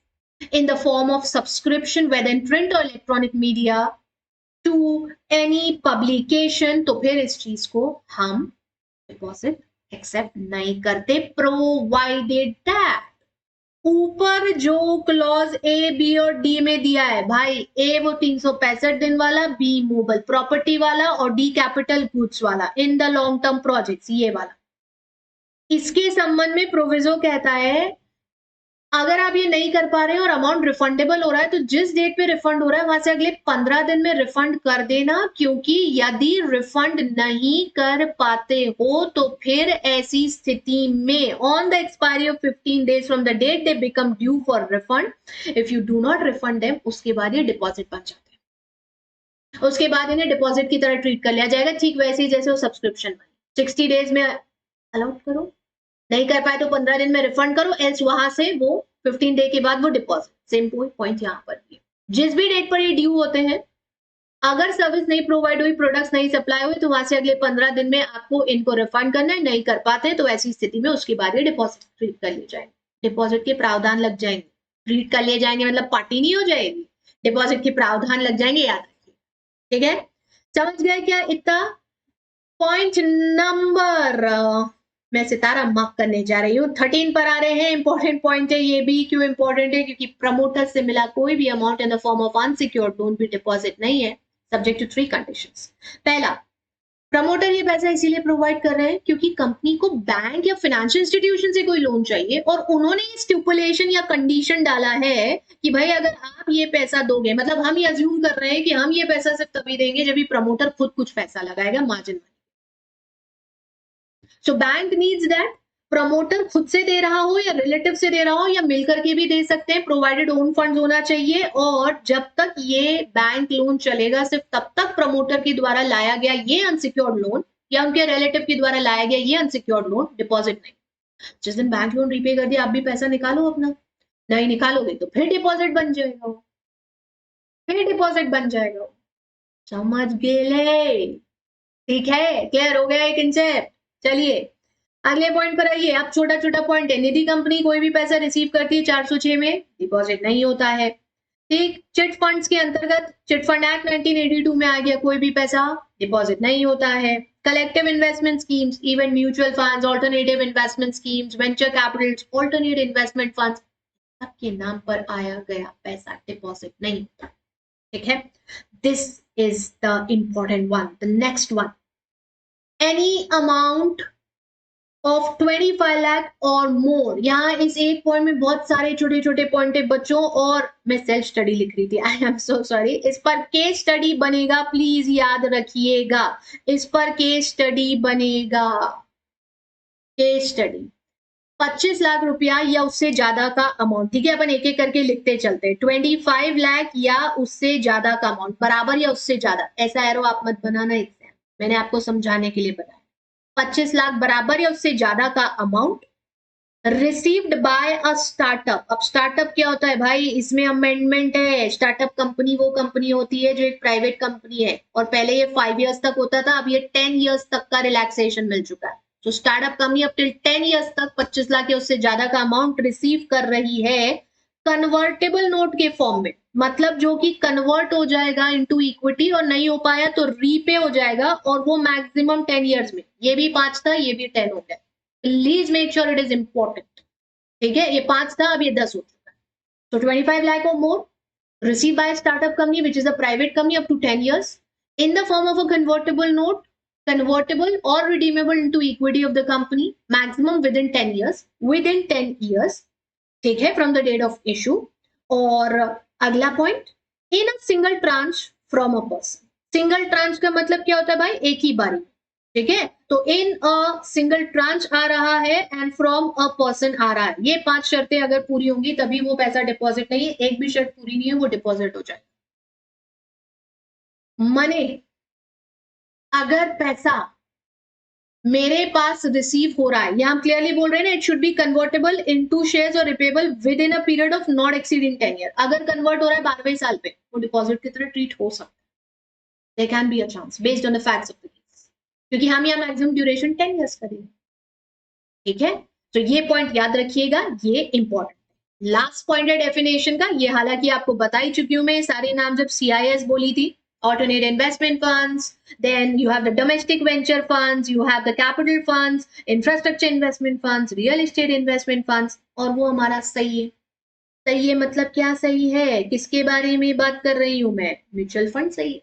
in the form of subscription whether in print or electronic media to any publication, तो फिर इस चीज को हम डिपॉजिट एक्सेप्ट नहीं करते, प्रोवाइडेड दैट ऊपर जो क्लॉज ए बी और डी में दिया है भाई, ए वो 365 दिन वाला, बी मूवेबल प्रॉपर्टी वाला, और डी कैपिटल गुड्स वाला in the long term projects, ये वाला। इसके संबंध में प्रोविजो कहता है अगर आप ये नहीं कर पा रहे हैं और अमाउंट रिफंडेबल हो रहा है तो जिस डेट पे रिफंड हो रहा है वहां से अगले 15 दिन में रिफंड कर देना, क्योंकि यदि रिफंड नहीं कर पाते हो तो फिर ऐसी स्थिति में on the expiry of 15 days from the date they become due for refund. If you do not refund them, उसके बाद ये डिपॉजिट बन जाते हैं, उसके बाद इन्हें डिपॉजिट की तरह ट्रीट कर लिया जाएगा, ठीक वैसे ही जैसे वो सब्सक्रिप्शन 60 days में अलाउट करो, नहीं कर पाए तो 15 दिन में रिफंड करो, एल्स वहां से वो 15 डे के बाद वो डिपॉजिट। सेम पॉइंट यहाँ पर भी, जिस भी डेट पर ये ड्यू होते हैं, अगर सर्विस नहीं प्रोवाइड हुई, प्रोडक्ट्स नहीं सप्लाई हुई, तो वहां से अगले 15 दिन में आपको इनको रिफंड करना है। नहीं कर पाते तो ऐसी स्थिति में उसके बाद ये डिपॉजिट ट्रीट कर लिए जाएंगे, डिपॉजिट के प्रावधान लग जाएंगे, ट्रीट कर लिए जाएंगे मतलब पार्टी नहीं हो जाएगी, डिपॉजिट के प्रावधान लग जाएंगे, याद रखिए। ठीक है, समझ गए क्या इतना? पॉइंट नंबर मैं सितारा मार्क करने जा रही हूँ 13 पर आ रहे हैं। इंपॉर्टेंट पॉइंट है ये भी। क्यों इंपॉर्टेंट है? क्योंकि प्रमोटर से मिला कोई भी amount in the form of unsecured loan भी डिपॉजिट नहीं है, सब्जेक्ट टू 3 कंडीशंस। पहला, प्रमोटर ये पैसा इसीलिए प्रोवाइड कर रहे हैं क्योंकि कंपनी को बैंक या फाइनेंशियल इंस्टीट्यूशन से कोई लोन चाहिए और उन्होंने ये स्टिपुलेशन या कंडीशन डाला है कि भाई अगर आप ये पैसा दोगे, मतलब हम ये अज्यूम कर रहे हैं कि हम ये पैसा सिर्फ तभी देंगे जब भी प्रमोटर खुद कुछ पैसा लगाएगा मार्जिन में। So bank needs that promoter खुद से दे रहा हो या रिलेटिव से दे रहा हो या मिलकर के भी दे सकते हैं, प्रोवाइडेड ओन फंड्स होना चाहिए। और जब तक ये बैंक लोन चलेगा सिर्फ तब तक प्रमोटर के द्वारा लाया गया ये अनसिक्योर्ड लोन या उनके रिलेटिव के द्वारा लाया गया ये अनसिक्योर्ड लोन डिपॉजिट नहीं। जिस दिन बैंक लोन रीपे कर दिया आप भी पैसा निकालो अपना, नहीं निकालोगे तो फिर डिपॉजिट बन जाएगा, फिर डिपॉजिट बन जाएगा। समझ गए? ठीक है, क्लियर हो गया एक कंसेप्ट। चलिए अगले पॉइंट पर आइए। अब छोटा छोटा पॉइंट है। निधि कंपनी कोई भी पैसा रिसीव करती है 406 में, डिपॉजिट नहीं होता है। ठीक, चिट फंड्स के अंतर्गत चिट फंड एक्ट 1982 में आ गया, कोई भी पैसा डिपॉजिट नहीं होता है। Collective investment schemes, even mutual funds, alternative investment schemes, venture Capitals, alternate investment funds, सबके नाम पर आया गया पैसा डिपॉजिट नहीं होता। ठीक है, this is the important one. The next one, any amount of 25 lakh और मोर। यहाँ इस एक पॉइंट में बहुत सारे छोटे छोटे पॉइंट है बच्चों, और मैं सेल्फ स्टडी लिख रही थी, आई एम सो सॉरी। इस पर केस स्टडी बनेगा, प्लीज याद रखिएगा, इस पर केस स्टडी बनेगा। केस स्टडी 25 लाख रुपया या उससे ज्यादा का अमाउंट। ठीक है, अपन एक एक करके लिखते चलते हैं। 25 लाख या उससे ज्यादा का अमाउंट, बराबर या उससे ज्यादा, ऐसा एरो आप मत बनाना एग्जाम, मैंने आपको समझाने के लिए बताया। 25 लाख बराबर या उससे ज्यादा का amount received by a startup. अब स्टार्टअप क्या होता है भाई? इसमें अमेंडमेंट है। स्टार्टअप कंपनी वो कंपनी होती है जो एक प्राइवेट कंपनी है, और पहले ये 5 इयर्स तक होता था, अब ये 10 इयर्स तक का रिलैक्सेशन मिल चुका है। तो स्टार्टअप कंपनी अब टिल 10 इयर्स तक 25 लाख या उससे ज्यादा का अमाउंट रिसीव कर रही है कन्वर्टेबल नोट के फॉर्म में, मतलब जो कि कन्वर्ट हो जाएगा इनटू इक्विटी, और नहीं हो पाया तो रीपे हो जाएगा, और वो मैक्सिमम 10 इयर्स में। ये भी 5 था, ये भी 10 हो गया। Please make sure it is important. ठीक है, ये 5 था, अब ये 10 हो चुका है। तो 25 लाख और मोर received by a startup company which is a private company up to 10 years in the form of a convertible note, convertible or redeemable into equity of the company, maximum within 10 years, within 10 years, ठीक है, from the date of issue। और अगला point, in a single tranche from a person। Single tranche का मतलब क्या होता है भाई? एक ही बारी। ठीक है, तो इन अ सिंगल ट्रांच आ रहा है एंड फ्रॉम अ पर्सन आ रहा है। ये 5 शर्तें अगर पूरी होंगी तभी वो पैसा डिपॉजिट नहीं है, एक भी शर्त पूरी नहीं है वो डिपॉजिट हो जाए। मनी, अगर पैसा मेरे पास रिसीव हो रहा है, ये हम क्लियरली बोल रहे हैं ना, it should be convertible into shares और repayable within a period of not exceeding 10 year. अगर कन्वर्ट हो रहा है 12वें साल पे, वो डिपॉजिट की तरह ट्रीट हो सकता है। There can be a chance based on the facts of the case, क्योंकि हम यहाँ मैक्सिमम ड्यूरेशन 10 इयर्स करेंगे। ठीक है, तो ये पॉइंट याद रखिएगा, ये इंपॉर्टेंट है। लास्ट पॉइंट है डेफिनेशन का, ये हालांकि आपको बता ही चुकी हूं मैं सारे नाम जब CIS बोली थी। Alternate investment funds, then you have the domestic venture funds, you have the capital funds, infrastructure investment funds, real estate investment funds, और वो हमारा सही है। सही है मतलब क्या सही है? किसके बारे में बात कर रही हूं मैं? म्यूचुअल फंड सही है।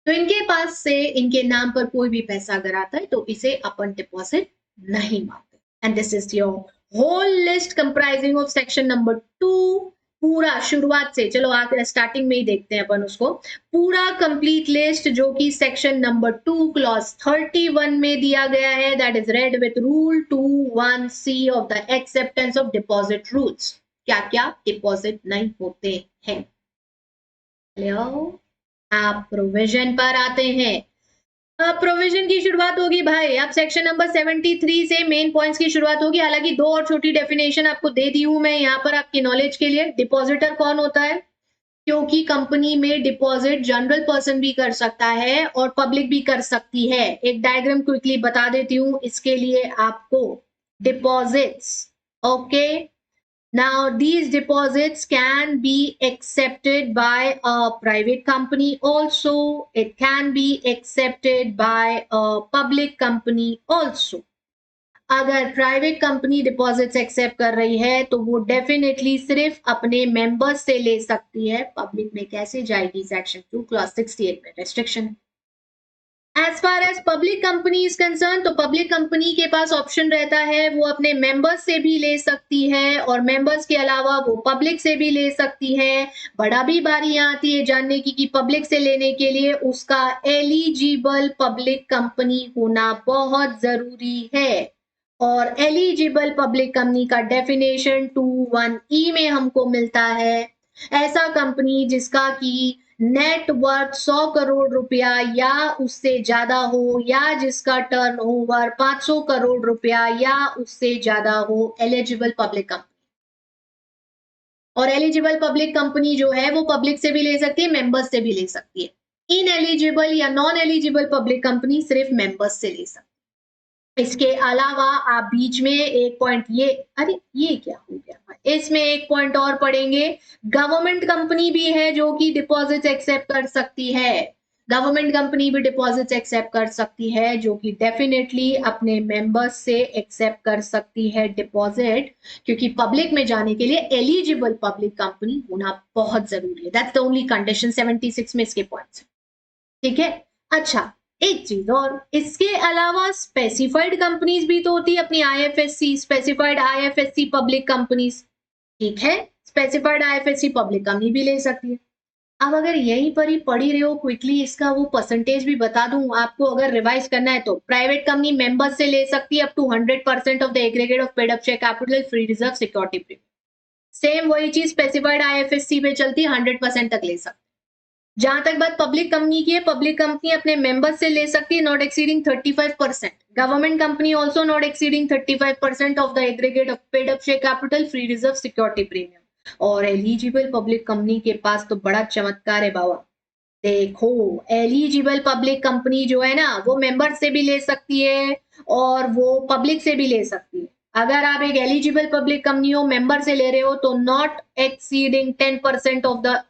तो इनके पास से इनके नाम पर कोई भी पैसा अगर आता है तो इसे अपन डिपॉजिट नहीं मानते। And this is your whole list comprising of section number 2। पूरा शुरुआत से, चलो आगे स्टार्टिंग में ही देखते हैं अपन उसको, पूरा कंप्लीट लिस्ट जो कि सेक्शन नंबर 2 क्लॉज 31 में दिया गया है, that is red with rule 21C of the acceptance of deposit rules. क्या क्या डिपॉजिट नहीं होते हैं। आप प्रोविजन पर आते हैं। प्रोविजन की शुरुआत होगी भाई, अब सेक्शन नंबर 73 से मेन पॉइंट्स की शुरुआत होगी। हालांकि 2 और छोटी डेफिनेशन आपको दे दी हूं मैं यहाँ पर आपकी नॉलेज के लिए। डिपॉजिटर कौन होता है? क्योंकि कंपनी में डिपॉजिट जनरल पर्सन भी कर सकता है और पब्लिक भी कर सकती है। एक डायग्राम क्विकली बता देती हूँ इसके लिए आपको। Deposits, okay, Now, these deposits can be accepted by a private company also. It can be accepted by a public company also. अगर प्राइवेट कंपनी डिपॉजिट्स एक्सेप्ट कर रही है तो वो डेफिनेटली सिर्फ अपने मेंबर्स से ले सकती है. पब्लिक में कैसे जाएगी? सेक्शन 2 क्लॉज 68 में restriction. As far as public company is concern, तो पब्लिक कंपनी के पास ऑप्शन रहता है, वो अपने मेंबर्स से भी ले सकती है और मेंबर्स के अलावा वो पब्लिक से भी ले सकती है. बड़ा भी बारी यहाँ आती है जानने की कि पब्लिक से लेने के लिए उसका एलिजिबल पब्लिक कंपनी होना बहुत जरूरी है. और एलिजिबल पब्लिक कंपनी का डेफिनेशन 21E में हमको मिलता है. ऐसा कंपनी जिसका की नेट वर्थ 100 करोड़ रुपया या उससे ज्यादा हो, या जिसका टर्नओवर 500 करोड़ रुपया या उससे ज्यादा हो, एलिजिबल पब्लिक कंपनी. और एलिजिबल पब्लिक कंपनी जो है वो पब्लिक से भी ले सकती है, मेंबर्स से भी ले सकती है. इनएलिजिबल या नॉन एलिजिबल पब्लिक कंपनी सिर्फ मेंबर्स से ले सकती है. इसके अलावा आप बीच में एक पॉइंट ये क्या हो गया? इसमें एक पॉइंट और पढ़ेंगे. गवर्नमेंट कंपनी भी है जो कि डिपॉजिट एक्सेप्ट कर सकती है. गवर्नमेंट कंपनी भी डिपॉजिट एक्सेप्ट कर सकती है, जो कि डेफिनेटली अपने मेंबर्स से एक्सेप्ट कर सकती है डिपॉजिट, क्योंकि पब्लिक में जाने के लिए एलिजिबल पब्लिक कंपनी होना बहुत जरूरी है. दैट्स द ओनली कंडीशन 76 में इसके पॉइंट्स. ठीक है. अच्छा, एक चीज और, इसके अलावा स्पेसिफाइड कंपनीज भी तो होती है अपनी IFSC, specified IFSC public companies. ठीक है, स्पेसिफाइड आईएफएससी पब्लिक कंपनी भी ले सकती है. अब अगर यहीं पर ही पढ़ी रहे हो, क्विकली इसका वो परसेंटेज भी बता दूं आपको, अगर रिवाइज करना है तो प्राइवेट कंपनी मेंबर्स से ले सकती है up to 100% of the aggregate of paid up share capital free reserve security premium. Same वही चीज स्पेसिफाइड आईएफएससी पे चलती है, 100% तक ले सकती है. जहां तक बात पब्लिक कंपनी की है, पब्लिक कंपनी अपने मेंबर्स से ले सकती है not exceeding 35%. Government company also not exceeding 35% of the aggregate of paid up share capital free reserve security premium. और एलिजिबल पब्लिक कंपनी के पास तो बड़ा चमत्कार है बाबा. देखो, एलिजिबल पब्लिक कंपनी जो है ना, वो मेंबर से भी ले सकती है और वो पब्लिक से भी ले सकती है. अगर आप एक एलिजिबल पब्लिक कंपनी हो, मेंबर से ले रहे हो, तो not exceeding 10% of the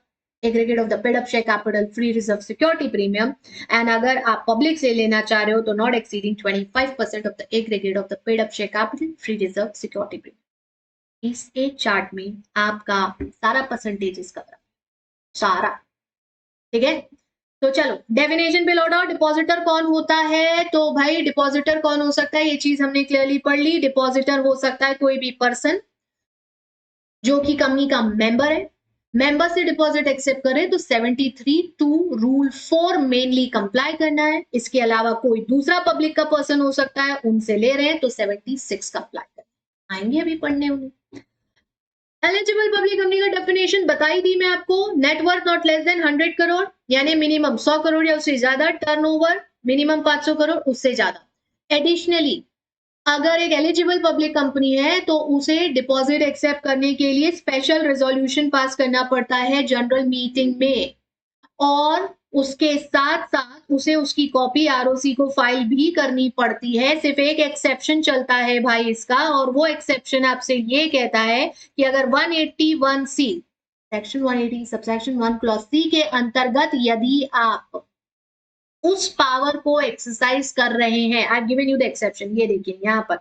aggregate of the paid up share capital free reserve security premium. And अगर आप पब्लिक से लेना चाह रहे हो तो not exceeding 25% of the aggregate of the paid up share capital free reserve security premium. इस एक चार्ट में आपका सारा परसेंटेज इसका सारा. ठीक है. तो चलो डेफिनेशन पे लौट आओ. डिपॉजिटर कौन होता है? तो भाई डिपॉजिटर कौन हो सकता है, ये चीज हमने क्लियरली पढ़ ली. डिपॉजिटर हो सकता है कोई भी पर्सन जो कि कंपनी का मेंबर है. मेंबर से डिपॉजिट एक्सेप्ट करे तो 73(2) रूल 4 मेनली कंप्लाई करना है. इसके अलावा कोई दूसरा पब्लिक का पर्सन हो सकता है, उनसे ले रहे हैं तो 76 कंप्लाई करना. आएंगे अभी पढ़ने उन्हें. एलिजिबल पब्लिक कंपनी का डेफिनेशन बताई दी मैं आपको. Net worth not less than 100 crore, यानी मिनिमम 100 करोड़ या उससे ज्यादा. टर्नओवर मिनिमम 500 करोड़, उससे ज्यादा. एडिशनली अगर एक एलिजिबल पब्लिक कंपनी है तो उसे डिपॉजिट एक्सेप्ट करने के लिए स्पेशल रेजोल्यूशन पास करना पड़ता है जनरल मीटिंग में. और उसके साथ साथ उसे उसकी कॉपी आरओसी को फाइल भी करनी पड़ती है. सिर्फ एक एक्सेप्शन चलता है भाई इसका, और वो एक्सेप्शन आपसे ये कहता है कि अगर 181C section 180 subsection 1 clause C के अंतर्गत यदि आप उस पावर को एक्सरसाइज कर रहे हैं, I given you the exception, ये देखिए यहाँ पर,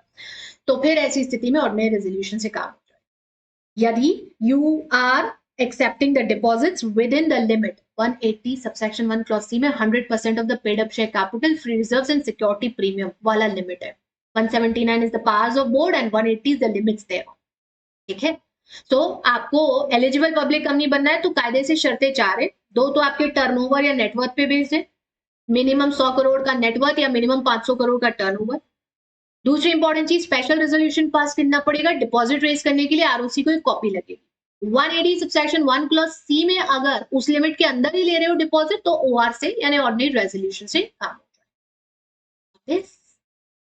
तो फिर ऐसी स्थिति में ऑर्डिनरी रेजोल्यूशन से काम हो जाए. यदि you are accepting the deposits within the limit 180 subsection 1 clause C में 100% of the paid up share capital free reserves and security premium वाला लिमिट है. 179 is the powers of board and 180 is the limits there. ठीक है. तो आपको eligible public company बनना है तो कायदे से शर्तें 4 है. 2 तो आपके टर्नओवर या नेटवर्थ पे बेस्ड है, मिनिमम 100 करोड़ का नेटवर्थ या मिनिमम 500 करोड़ का टर्नओवर. दूसरी इंपॉर्टेंट चीज, स्पेशल रेजोल्यूशन पास करना पड़ेगा. डिपॉजिट रेज करने के लिए आरओसी को एक कॉपी लगेगी. 180 सबसेक्शन 1 क्लॉज C में अगर उस लिमिट के अंदर ही ले रहे हो डिपॉजिट तो OR से यानी ऑर्डिनरी रेजोल्यूशन से काम हो जाए.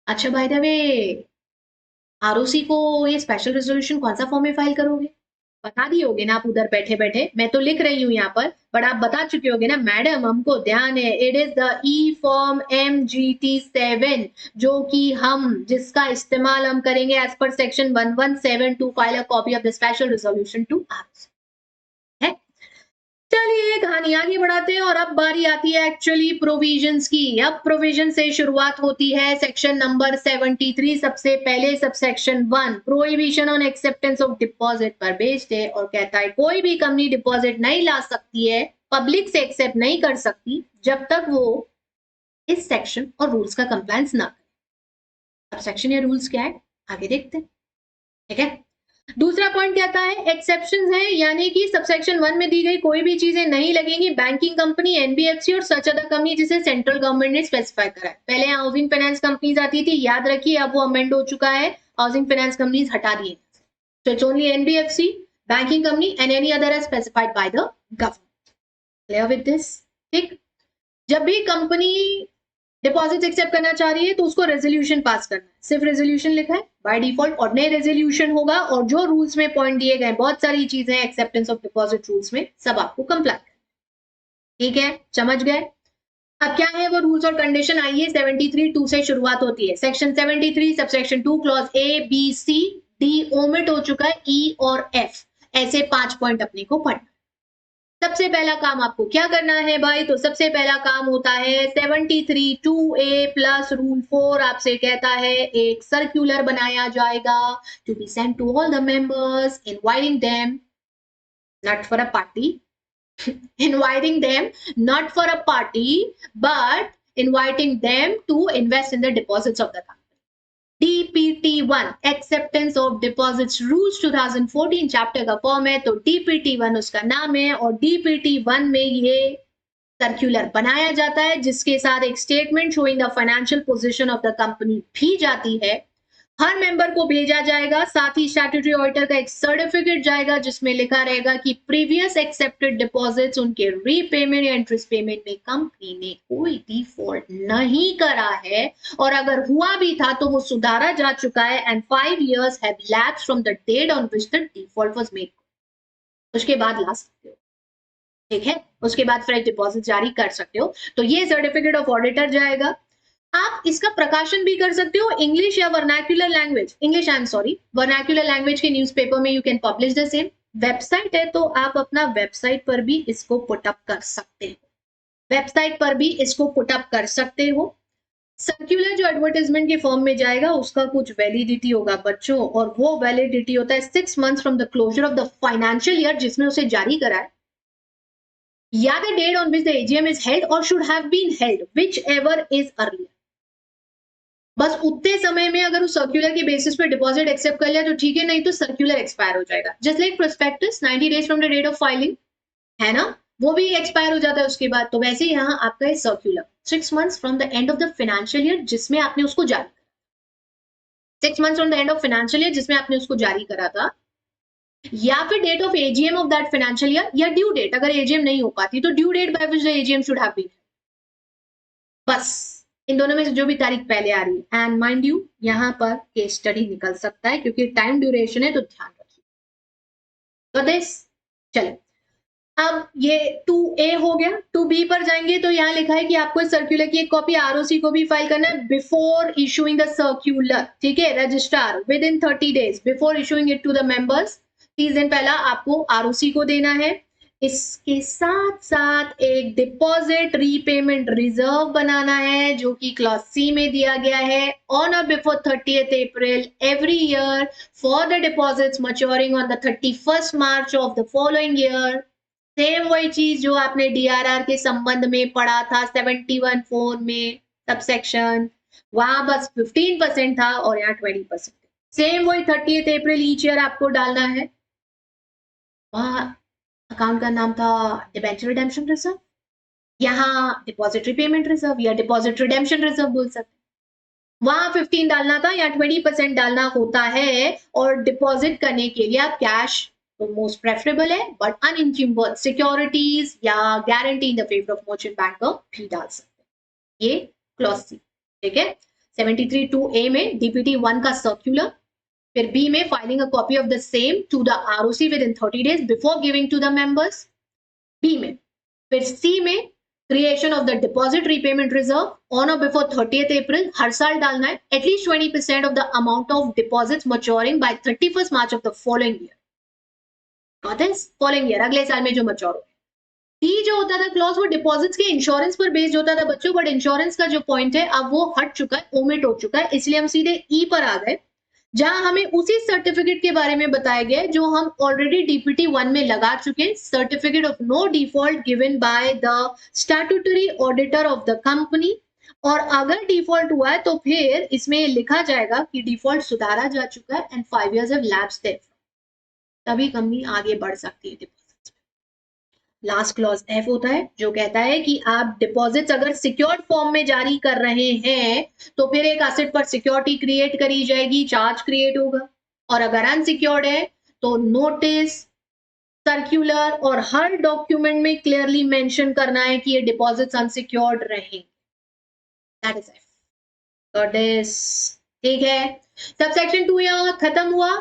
अच्छा, बाय द वे, आरओसी को ये स्पेशल रेजोल्यूशन कौन सा फॉर्म में फाइल करोगे? बता दिए होगे ना आप उधर बैठे बैठे, मैं तो लिख रही हूँ यहाँ पर, बट आप बता चुके होगे ना मैडम हमको ध्यान है, it is the E form MGT7 जो कि हम जिसका इस्तेमाल हम करेंगे as per section 117 to file a copy of the special resolution to arms है। चलिए कहानी आगे बढ़ाते हैं और अब बारी आती है एक्चुअली प्रोविजंस की। अब प्रोविजन से शुरुआत होती है सेक्शन नंबर 73 सबसे पहले subsection 1 prohibition on acceptance of deposit पर बेस्ड है और कहता है कोई भी कंपनी डिपॉजिट नहीं ला सकती है, पब्लिक से एक्सेप्ट नहीं कर सकती जब तक वो इस सेक्शन और रूल्स का कंप्लायंस ना करे। अब सेक्शन या रूल्स क्या है आगे देखते हैं, ठीक है। दूसरा पॉइंट कहता है एक्सेप्शंस है, यानी कि सबसेक्शन 1 में दी गई कोई भी चीजें नहीं लगेंगी बैंकिंग कंपनी, एनबीएफसी और सच अदर कंपनी जिसे सेंट्रल गवर्नमेंट ने स्पेसिफाई करा है। पहले हाउसिंग फाइनेंस कंपनीज आती थी, याद रखिए अब वो अमेंड हो चुका है, हाउसिंग फाइनेंस कंपनीज हटा दिए, so it's only NBFC, banking company and any other as specified by the government. Clear with this? ठीक। जब भी कंपनी डिपॉजिट एक्सेप्ट करना चाह रही है तो उसको रेजोल्यूशन पास करना है, सिर्फ रेजोल्यूशन लिखा है बाय डिफॉल्ट और नए रेजोल्यूशन होगा और जो रूल्स में पॉइंट दिए गए बहुत सारी चीजें एक्सेप्टेंस ऑफ डिपॉजिट रूल्स में सब आपको कंप्लाई करना, ठीक है, समझ गए। अब क्या है वो रूल्स और कंडीशन, आइए 73(2) से शुरुआत होती है। Section 73 subsection 2 clause A B C D omit हो चुका है, E और F ऐसे 5 पॉइंट अपने को पढ़ना। सबसे पहला काम आपको क्या करना है भाई, तो सबसे पहला काम होता है 73(2)A प्लस रूल 4 आपसे कहता है एक सर्कुलर बनाया जाएगा to be sent to all the members inviting them not for a party inviting them not for a party but inviting them to invest in the deposits of the company. DPT1 acceptance of deposits rules 2014 chapter का form है, तो DPT1 उसका नाम है और DPT1 में ये circular बनाया जाता है जिसके साथ एक statement showing the financial position of the company भी जाती है, हर मेंबर को भेजा जाएगा, साथ ही स्टैट्यूटरी ऑडिटर का एक सर्टिफिकेट जाएगा जिसमें लिखा रहेगा कि प्रीवियस एक्सेप्टेड डिपॉजिट्स उनके रीपेमेंट या इंटरेस्ट पेमेंट में कंपनी ने कोई डिफॉल्ट नहीं करा है और अगर हुआ भी था तो वो सुधारा जा चुका है and 5 years have lapsed from the date on which the default was made. उसके बाद ला सकते हो, ठीक है, उसके बाद फ्रेश डिपॉजिट जारी कर सकते हो। तो ये सर्टिफिकेट ऑफ ऑडिटर जाएगा। आप इसका प्रकाशन भी कर सकते हो इंग्लिश या vernacular language, English I am sorry vernacular language के न्यूज़पेपर में you can publish the same. Website है तो आप अपना वेबसाइट पर भी इसको पुटअप कर सकते हो, वेबसाइट पर भी इसको पुटअप कर सकते हो। सर्कुलर जो एडवर्टाइजमेंट के फॉर्म में जाएगा उसका कुछ वैलिडिटी होगा बच्चों, और वो वैलिडिटी होता है 6 months from the closure of the financial year जिसमें उसे जारी करा है, या the date on which the AGM is held और should have been held whichever is earlier. बस उतने समय में अगर उस सर्कुलर के बेसिस पे डिपॉजिट एक्सेप्ट कर लिया तो ठीक है, नहीं तो सर्कुलर एक्सपायर हो जाएगा। Just like prospectus 90 days from the date of filing है ना, वो भी एक्सपायर हो जाता है उसके बाद। तो वैसे यहाँ आपका है circular 6 months from the end of the financial year जिसमें आपने उसको जारी करा, 6 months from the end of financial year जिसमें आपने उसको जारी करा था, या फिर date of AGM of that financial year, या ड्यू डेट अगर एजीएम नहीं हो पाती तो due date by which the AGM should have been. बस इन दोनों में से जो भी तारीख पहले आ रही है, एंड माइंड यू यहाँ पर केस स्टडी निकल सकता है क्योंकि टाइम ड्यूरेशन है तो ध्यान रखिए। तो दिस चलिए अब ये 2A हो गया। 2B पर जाएंगे तो यहाँ लिखा है कि आपको सर्कुलर की एक कॉपी आरओसी को भी फाइल करना है बिफोर इशूइंग द सर्कुलर, ठीक है, registrar with in 30 days before issuing it to the members, 30 दिन पहला आपको आरओसी को देना है। इसके साथ साथ एक डिपॉजिट रीपेमेंट रिजर्व बनाना है जो कि क्लॉज सी में दिया गया है, ऑन और before 30th April every year for the deposits maturing on the 31st March of the following year. Same वही चीज जो आपने डीआरआर के संबंध में पढ़ा था 71(4) में सबसेक्शन, वहां बस 15% था और यहाँ 20%। सेम वही 30th April ईच ईयर आपको डालना है। वहां अकाउंट का नाम था डिबेंचर रिडेम्पशन रिजर्व, यहाँ डिपॉजिट रीपेमेंट रिजर्व या डिपॉजिट रिडेम्पशन रिजर्व बोल सकते। वहां 15 डालना था, या 20% डालना होता है, और डिपॉजिट करने के लिए आप कैश तो मोस्ट प्रेफरेबल है बट अनइंक्यूम्बर्ड सिक्योरिटीज या guarantee in the favour of merchant banker भी डाल सकते हैं। ये क्लॉज सी, ठीक है। 73(2)A में DPT 1 का सर्कुलर फिर बी में filing a copy of the same to the ROC within in 30 days before giving to the members. B में फिर सी में creation of the deposit repayment reserve on और बिफोर 30th अप्रैल, हर साल डालना है at least 20% of the amount of deposits maturing by 31st March of the following year. Following year, अगले साल में जो मच्योर हो। डी जो होता था क्लॉज वो डिपॉजिट्स के इंश्योरेंस पर बेस्ड होता था बच्चों, बट इंश्योरेंस का जो पॉइंट है अब वो हट चुका है, ओमिट हो चुका है, इसलिए हम सीधे ई पर आ गए, जहां हमें उसी सर्टिफिकेट के बारे में बताया गया जो हम ऑलरेडी डीपीटी 1 में लगा चुके हैं, certificate of no default given by the statutory auditor of the company. और अगर डिफॉल्ट हुआ है तो फिर इसमें लिखा जाएगा कि डिफॉल्ट सुधारा जा चुका है and 5 years have lapsed there, तभी कंपनी आगे बढ़ सकती है डिपॉजिट। लास्ट क्लॉज एफ होता है जो कहता है कि आप डिपॉजिट्स अगर सिक्योर्ड फॉर्म में जारी कर रहे हैं तो फिर एक एसेट पर सिक्योरिटी क्रिएट करी जाएगी, चार्ज क्रिएट होगा। और अगर अनसिक्योर्ड है तो नोटिस, सर्क्यूलर और हर डॉक्यूमेंट में क्लियरली मेंशन करना है कि ये डिपॉजिट्स अनसिक्योर्ड रहेंगे। That is F. Got this? ठीक है, सबसेक्शन 2 यहाँ खत्म हुआ।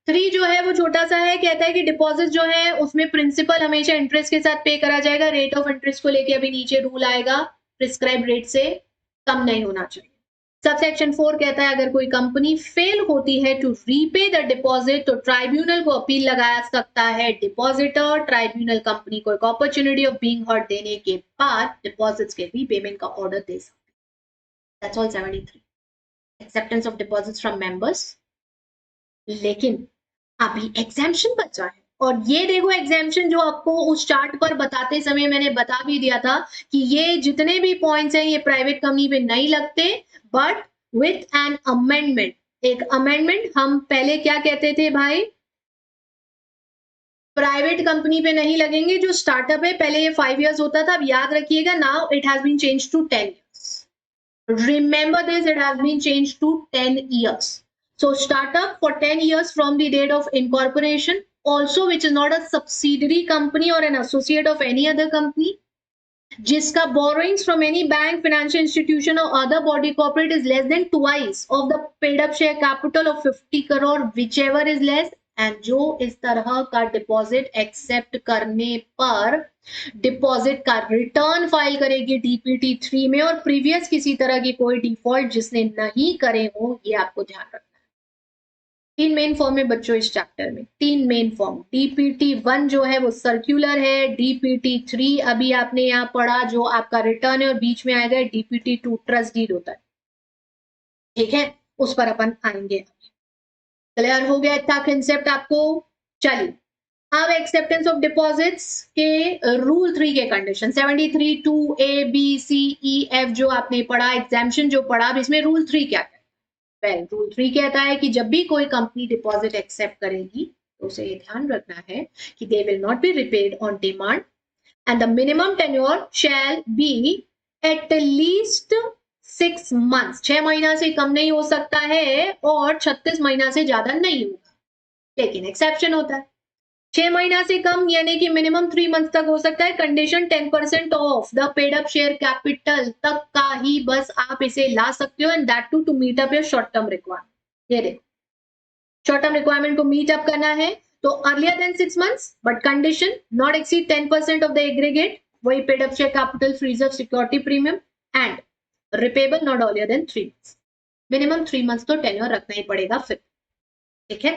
3 जो है वो छोटा सा है, कहता है कि डिपॉजिट जो है उसमें प्रिंसिपल हमेशा इंटरेस्ट के साथ पे करा जाएगा, रेट ऑफ इंटरेस्ट को लेके अभी नीचे रूल आएगा, प्रिस्क्राइब रेट से कम नहीं होना चाहिए। सबसेक्शन 4 कहता है अगर कोई कंपनी फेल होती है टू रीपे द डिपॉजिट तो ट्राइब्यूनल को अपील लगाया सकता है डिपॉजिटर। ट्राइब्यूनल कंपनी को एक अपॉर्चुनिटी ऑफ बीइंग हर्ड देने के बाद डिपॉजिट्स के रीपेमेंट का ऑर्डर दे सकता है। That's all 73 acceptance of deposits from members. लेकिन अभी एग्जाम्पशन बचा है, और ये देखो एग्जाम्पशन जो आपको उस चार्ट पर बताते समय मैंने बता भी दिया था कि ये जितने भी पॉइंट्स हैं ये प्राइवेट कंपनी पे नहीं लगते, बट विथ एन अमेंडमेंट। एक अमेंडमेंट, हम पहले क्या कहते थे भाई, प्राइवेट कंपनी पे नहीं लगेंगे, जो स्टार्टअप है पहले ये 5 years होता था, अब याद रखिएगा now it has been change to 10 years। Remember this, it has been changed to 10 years. So startup for 10 years from the date of incorporation, also which is not a subsidiary company or an associate of any other company, जिसका borrowings from any bank, financial institution or other body corporate is less than twice of the paid up share capital of 50 crore, whichever is less, and जो इस तरह का deposit accept करने पर deposit का return file करेगी DPT 3 में, और प्रीवियस किसी तरह की कोई डिफॉल्ट जिसने नहीं करे हो, ये आपको ध्यान रखना है। 3 मेन फॉर्म है बच्चों इस चैप्टर में, 3 मेन फॉर्म। डीपीटी 1 जो है वो सर्क्यूलर है, डीपीटी 3 अभी आपने यहाँ पढ़ा जो आपका रिटर्न है, और बीच में आएगा डीपीटी 2 ट्रस्ट डीड होता है, ठीक है, उस पर अपन आएंगे। क्लियर हो गया इतना कंसेप्ट आपको? चलिए अब एक्सेप्टेंस ऑफ डिपॉजिट्स के रूल 3 के condition 73 2 A B C E F जो आपने पढ़ा, एग्जाम्पशन जो पढ़ा, अब इसमें रूल 3 क्या कहता है? वेल, रूल 3 कहता है कि जब भी कोई कंपनी डिपॉजिट एक्सेप्ट करेगी तो उसे ये ध्यान रखना है कि they will not be repaid on demand and the minimum tenure shall be at least 6 months, 6 महीना से कम नहीं हो सकता है और 36 महीना से ज्यादा नहीं होगा। लेकिन एक्सेप्शन होता है, 6 महीना से कम यानी कि मिनिमम 3 months तक हो सकता है। Condition 10% of the paid up share capital तक का ही बस आप इसे ला सकते हो, and that to meet up your short term requirement. ये देखो, शॉर्ट टर्म रिक्वायरमेंट को मीट अप करना है तो earlier than 6 months, but condition not exceed 10% of the aggregate, वही paid up share capital, freeze of security premium, and repayable not earlier than 3 months। Minimum 3 months तो tenure रखना ही पड़ेगा फिर, ठीक है।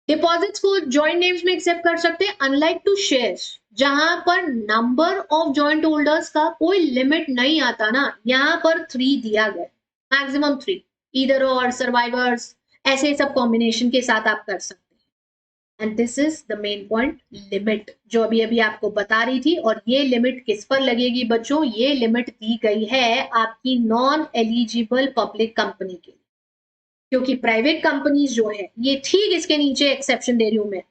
डिपॉजिट्स को जॉइंट नेम्स में एक्सेप्ट कर सकते हैं, अनलाइक टू शेयर्स जहां पर नंबर ऑफ जॉइंट होल्डर्स का कोई लिमिट नहीं आता ना, यहां पर 3 दिया गया, मैक्सिमम 3, ईदर और सर्वाइवर्स, ऐसे सब कॉम्बिनेशन के साथ आप कर सकते हैं। And this is the main point, limit जो अभी अभी आपको बता रही थी। और ये लिमिट किस पर लगेगी बच्चों? ये लिमिट दी गई है आपकी नॉन एलिजिबल पब्लिक कंपनी के लिए, क्योंकि प्राइवेट कंपनीज जो है ये ठीक इसके नीचे एक्सेप्शन दे रही हूं मैं।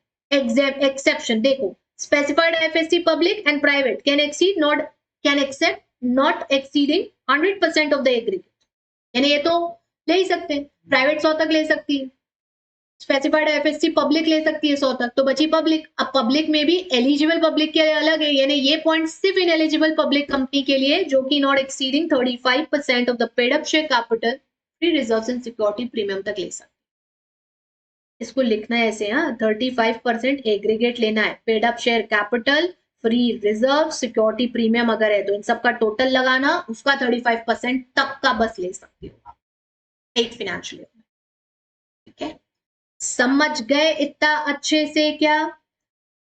एक्सेप्शन देखो, specified FSC public and private can accept not exceeding 100% of the aggregate, यानी ये तो ले ही सकते हैं, प्राइवेट 100 तक ले सकती है, स्पेसिफाइड एफएससी पब्लिक ले सकती है 100 तक, तो बची पब्लिक। अब पब्लिक में भी एलिजिबल पब्लिक के अलग है, यानी ये पॉइंट सिर्फ इन एलिजिबल पब्लिक कंपनी के लिए जो कि not exceeding 35% of the paid up share capital, free reserves and security premium तक ले सकते। इसको लिखना है ऐसे, हाँ, 35% एग्रीगेट लेना है, paid up share capital, free reserve, security premium अगर है तो इन सबका टोटल लगाना, उसका 35% तक का बस ले सकती हो एक फिनेंशियल ईयर में। ठीक है, समझ गए इतना अच्छे से क्या?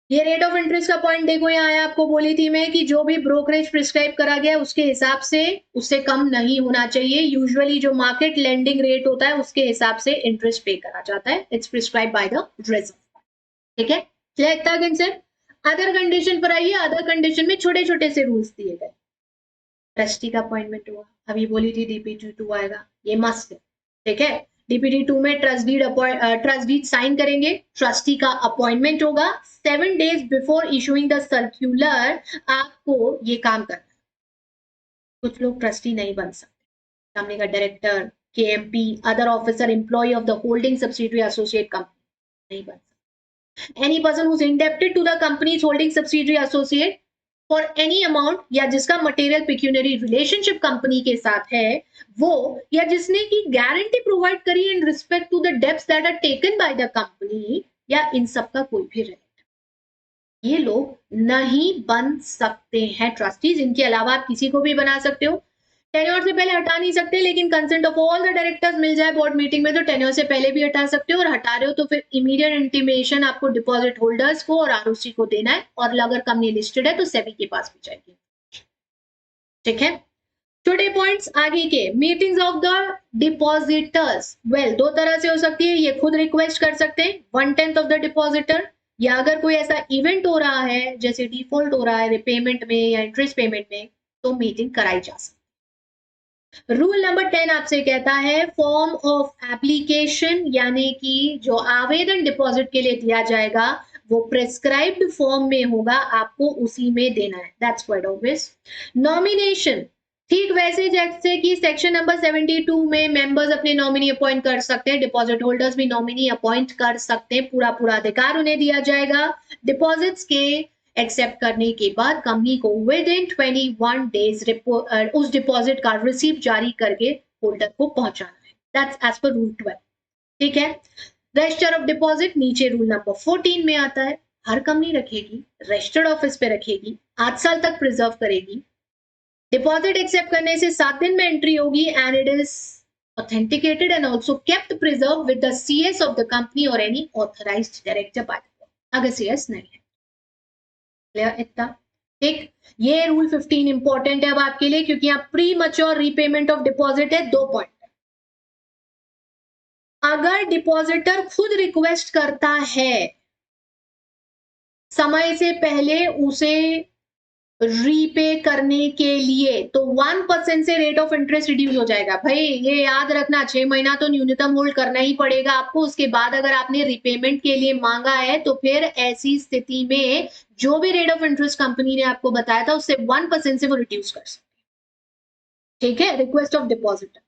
ये रेट ऑफ इंटरेस्ट का पॉइंट देखो, यहाँ आया, आपको बोली थी मैं कि जो भी ब्रोकरेज प्रिस्क्राइब करा गया उसके हिसाब से, उससे कम नहीं होना चाहिए। यूजुअली जो मार्केट लेंडिंग रेट होता है उसके हिसाब से इंटरेस्ट पे करा जाता है। It's prescribe by the reserve. ठीक है, क्लियर था कंसेप्ट? अदर कंडीशन पर आइए। अदर कंडीशन में छोटे छोटे से रूल्स दिए गए। ट्रस्टी का अपॉइंटमेंट हुआ, अभी बोली थी डीपीटी 2 आएगा, ये मस्त है। ठीक है, डीपीटी 2 में ट्रस्ट डीड साइन करेंगे, ट्रस्टी का अपॉइंटमेंट होगा, 7 days before issuing the circular आपको ये काम करना है। कुछ लोग ट्रस्टी नहीं बन सकते, सामने का director, KMP, other officer, employ of the holding subsidiary associate company नहीं बन सकते। Any person who is indebted to the company's holding subsidiary associate for any amount, या जिसका मटेरियल पिक्यूनरी रिलेशनशिप कंपनी के साथ है वो, या जिसने की गारंटी प्रोवाइड करी in respect to the debts that are taken by the company, या इन सब का कोई भी रिलेटिव, ये लोग नहीं बन सकते हैं ट्रस्टीज। इनके अलावा आप किसी को भी बना सकते हो। टेन्योर से पहले हटा नहीं सकते, लेकिन consent of all the directors मिल जाए बोर्ड मीटिंग में तो टेन्योर से पहले भी हटा सकते हो, और हटा रहे हो तो फिर इमीडिएट इंटीमेशन आपको डिपॉजिट होल्डर्स को और आरओसी को देना है, और अगर कंपनी लिस्टेड है तो सेबी के पास भी जाएगी। ठीक है, छोटे पॉइंट्स आगे के, meetings of the depositors, well दो तरह से हो सकती है, ये खुद रिक्वेस्ट कर सकते हैं 1/10 ऑफ द डिपॉजिटर, या अगर कोई ऐसा इवेंट हो रहा है जैसे डिफॉल्ट हो रहा है रिपेमेंट में या इंटरेस्ट पेमेंट में, तो मीटिंग कराई जा सकती है। रूल नंबर 10 आपसे कहता है फॉर्म ऑफ एप्लीकेशन, यानी कि जो आवेदन डिपॉजिट के लिए दिया जाएगा वो प्रेस्क्राइब्ड फॉर्म में होगा, आपको उसी में देना है, दैट्स क्वाइट ऑब्वियस। नॉमिनेशन, ठीक वैसे जैसे कि सेक्शन नंबर 72 में मेंबर्स अपने नॉमिनी अपॉइंट कर सकते हैं, डिपॉजिट होल्डर्स भी नॉमिनी अपॉइंट कर सकते हैं, पूरा पूरा अधिकार उन्हें दिया जाएगा। डिपॉजिट्स के एक्सेप्ट करने के बाद कंपनी को विद इन 21 डेज उस डिपॉजिट का रिसीप्ट जारी करके होल्डर को पहुंचाना है, दैट्स एज पर रूल 12। ठीक है, रजिस्टर ऑफ डिपॉजिट नीचे रूल नंबर 14 में आता है, हर कंपनी रखेगी, रजिस्टर्ड ऑफिस पे रखेगी, 8 साल तक प्रिजर्व करेगी, डिपॉजिट एक्सेप्ट करने से 7 दिन में एंट्री होगी, and it is authenticated and also kept preserved with the CS of the company or any authorized director by the board, अगर CS नहीं है। क्लियर इतना? ठीक, ये रूल 15 इंपॉर्टेंट है अब आपके लिए, क्योंकि यहाँ pre mature repayment of deposit है, 2 पॉइंट। अगर डिपॉजिटर खुद रिक्वेस्ट करता है समय से पहले उसे रीपे करने के लिए, तो 1% से रेट ऑफ इंटरेस्ट रिड्यूस हो जाएगा। भाई ये याद रखना, 6 महीना तो न्यूनतम होल्ड करना ही पड़ेगा आपको, उसके बाद अगर आपने रिपेमेंट के लिए मांगा है तो फिर ऐसी स्थिति में जो भी रेट ऑफ इंटरेस्ट कंपनी ने आपको बताया था उससे 1% से वो रिड्यूस कर सकते। ठीक है, रिक्वेस्ट ऑफ डिपॉजिटर।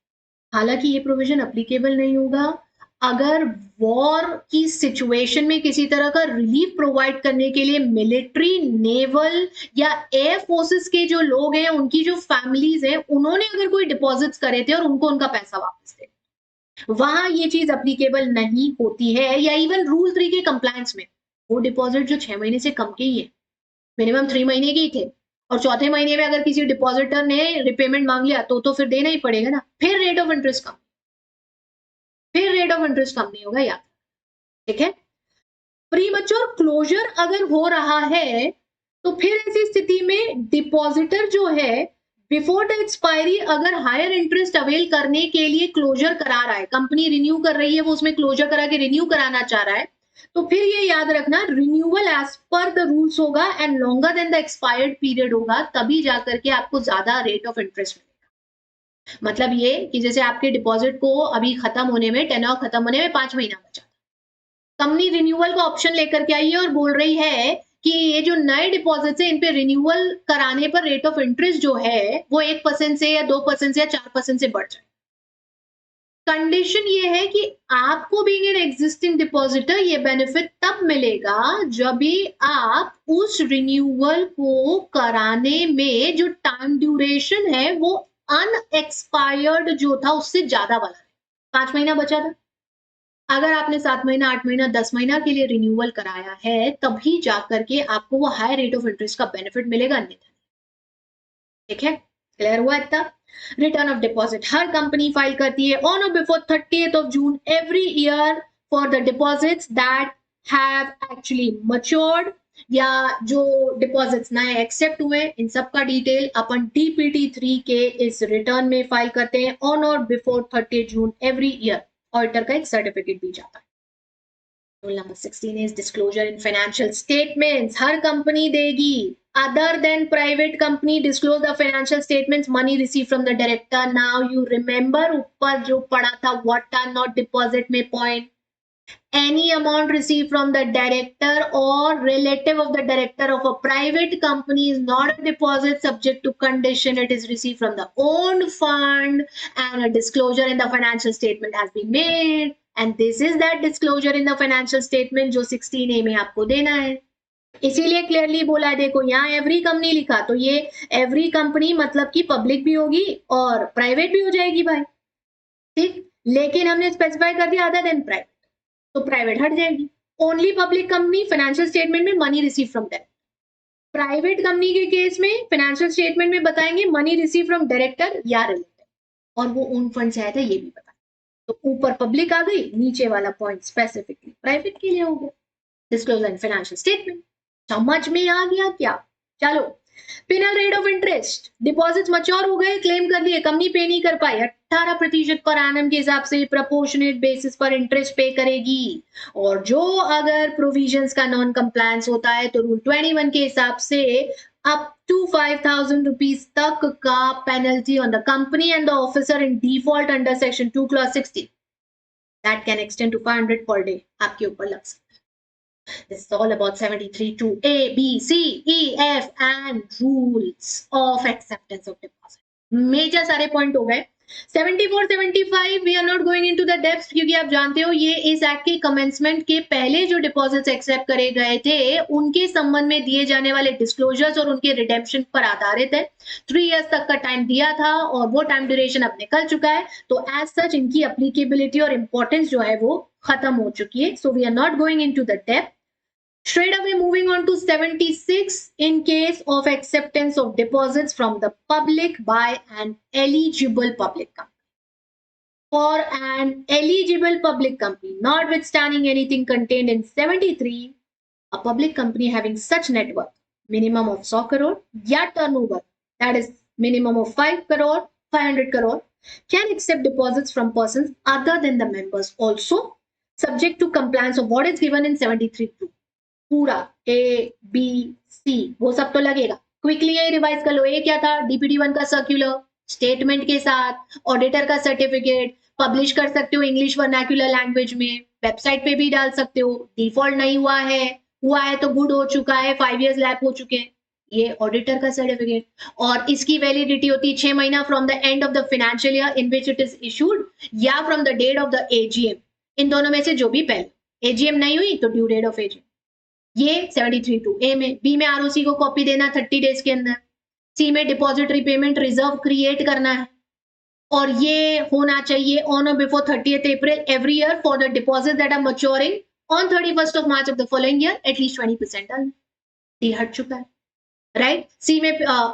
हालांकि ये प्रोविजन अप्लीकेबल नहीं होगा अगर वॉर की सिचुएशन में किसी तरह का रिलीफ प्रोवाइड करने के लिए मिलिट्री, नेवल या एयर फोर्सेस के जो लोग हैं, उनकी जो फैमिलीज हैं, उन्होंने अगर कोई डिपॉजिट्स करे थे और उनको उनका पैसा वापस दे, वहां ये चीज अप्लीकेबल नहीं होती है। या इवन रूल 3 के कंप्लायंस में वो डिपॉजिट जो 6 महीने से कम के ही है, मिनिमम 3 महीने के ही थे, और चौथे महीने में अगर किसी डिपॉजिटर ने रिपेमेंट मांग लिया तो फिर देना ही पड़ेगा ना, फिर रेट ऑफ इंटरेस्ट कम, फिर रेट ऑफ इंटरेस्ट कम नहीं होगा याद। ठीक है, प्रीमच्योर क्लोजर अगर हो रहा है तो फिर ऐसी स्थिति में डिपॉजिटर जो है बिफोर द एक्सपायरी अगर हायर इंटरेस्ट अवेल करने के लिए क्लोजर करा रहा है, कंपनी रिन्यू कर रही है, वो उसमें क्लोजर करा के रिन्यू कराना चाह रहा है, तो फिर ये याद रखना renewal as per the rules होगा and longer than the expired period होगा, तभी जाकर के आपको ज्यादा रेट ऑफ इंटरेस्ट मिलेगा। मतलब ये कि जैसे आपके डिपॉजिट को अभी खत्म होने में, टेन्योर खत्म होने में 5 महीना बचा, कंपनी रिन्यूअल का ऑप्शन लेकर के आई है और बोल रही है कि ये जो नए डिपॉजिट है इन पे रिन्यूअल कराने पर रेट ऑफ इंटरेस्ट जो है वो 1% से या 2% से या 4% से बढ़ जाए। कंडीशन ये है कि आपको बीइंग एन एग्जिस्टिंग डिपॉजिटर ये बेनिफिट तब मिलेगा जब भी आप उस रिन्यूअल को कराने में जो टाइम ड्यूरेशन है वो अनएक्सपायर्ड जो था उससे ज्यादा वाला है। 5 महीना बचा था, अगर आपने 7 महीना, 8 महीना, 10 महीना के लिए रिन्यूअल कराया है, तभी जा करके आपको वो हाई रेट ऑफ इंटरेस्ट का बेनिफिट मिलेगा, अन्यथा। ठीक है, क्लियर हुआ इतना? Return of deposit her company file करती है ऑन और before 30th of June every year for the deposits that have actually matured, या जो डिपॉजिट्स नए एक्सेप्ट हुए, इन सब का डिटेल अपन DPT3 के इस रिटर्न में फाइल करते हैं ऑन और before 30th June every year। Auditor का एक सर्टिफिकेट भी जाता है। Rule number 16 is disclosure in financial statements. Her company देगी। Other than private company disclose the financial statements, money received from the director. Now you remember ऊपर जो पढ़ा था what are not deposit में point. Any amount received from the director or relative of the director of a private company is not a deposit subject to condition it is received from the owned fund and a disclosure in the financial statement has been made and this is that disclosure in the financial statement जो 16A में आपको देना है। इसीलिए clearly बोला है, देखो यहाँ एवरी कंपनी लिखा, तो ये एवरी कंपनी मतलब कि पब्लिक भी होगी और प्राइवेट भी हो जाएगी भाई, ठीक। लेकिन हमने स्पेसिफाई कर दिया अदर देन प्राइवेट, तो प्राइवेट हट जाएगी। Only public company financial statement में money receive from director. Private company के केस में फाइनेंशियल स्टेटमेंट में बताएंगे मनी रिसीव फ्रॉम डायरेक्टर या रिलेटिव, और वो ओन फंड से आया था ये भी बताएं। तो ऊपर पब्लिक आ गई, नीचे वाला पॉइंट स्पेसिफिकली प्राइवेट के लिए हो गया। डिस्क्लोजर इन फाइनेंशियल स्टेटमेंट समझ में आ गया क्या? चलो, penal rate of interest, deposits mature हो गए, क्लेम कर लिए, कंपनी पे नहीं कर पाई, 18% पर एनम के हिसाब से प्रोपोर्शनेट बेसिस पर इंटरेस्ट पे करेगी। और जो अगर प्रोविजंस का नॉन कंप्लायंस होता है तो रूल 21 के हिसाब से अप टू 5,000 रुपीज तक का penalty on the company and the officer in default under section 2 clause 60 that can extend to 500 per day आपके ऊपर लग सकता है। This is all about 73(2)A, B, C, E, F and rules of acceptance of deposit. Major सारे point हो गए। 74, 75 we are not going into the depths क्योंकि आप जानते हो ये इस एक्ट के कमेंसमेंट के पहले जो डिपॉजिट्स एक्सेप्ट करे गए थे उनके संबंध में दिए जाने वाले डिस्क्लोजर्स और उनके रिडेम्पशन पर आधारित है। 3 इयर्स तक का टाइम दिया था और वो टाइम ड्यूरेशन अब निकल चुका है, तो एज सच इनकी एप्लीकेबिलिटी और इंपॉर्टेंस जो है वो खत्म हो चुकी है। So we are not going into the depth. Straight away moving on to 76 in case of acceptance of deposits from the public by an eligible public company. For an eligible public company, notwithstanding anything contained in 73, a public company having such net worth, minimum of 100 crore, या turnover, that is minimum of 5 crore, 500 crore, can accept deposits from persons other than the members also, subject to compliance of what is given in 73(2). पूरा ए B सी वो सब तो लगेगा। Quickly ये revise कर लो। ए क्या था? DPT1 का सर्क्यूलर, स्टेटमेंट के साथ ऑडिटर का सर्टिफिकेट, पब्लिश कर सकते हो इंग्लिश वर्नाक्यूलर लैंग्वेज में, वेबसाइट पे भी डाल सकते हो। डिफॉल्ट नहीं हुआ है तो गुड हो चुका है, 5 इयर्स लैप हो चुके हैं, ये ऑडिटर का सर्टिफिकेट। और इसकी वैलिडिटी होती है 6 महीना from the end of the financial year in which it is issued या from the date of the AGM, इन दोनों में से जो भी पहले। AGM नहीं हुई तो ड्यू डेट ऑफ AGM। ये 73(2)A में। बी में ROC को कॉपी देना 30 डेज के अंदर। सी में डिपॉजिट रिपेमेंट रिजर्व क्रिएट करना है और ये होना चाहिए ऑन और before 30th April every year for the deposit that are maturing on 31st of March of the following year at least 20% डालना। डी हट चुका है, राइट। सी में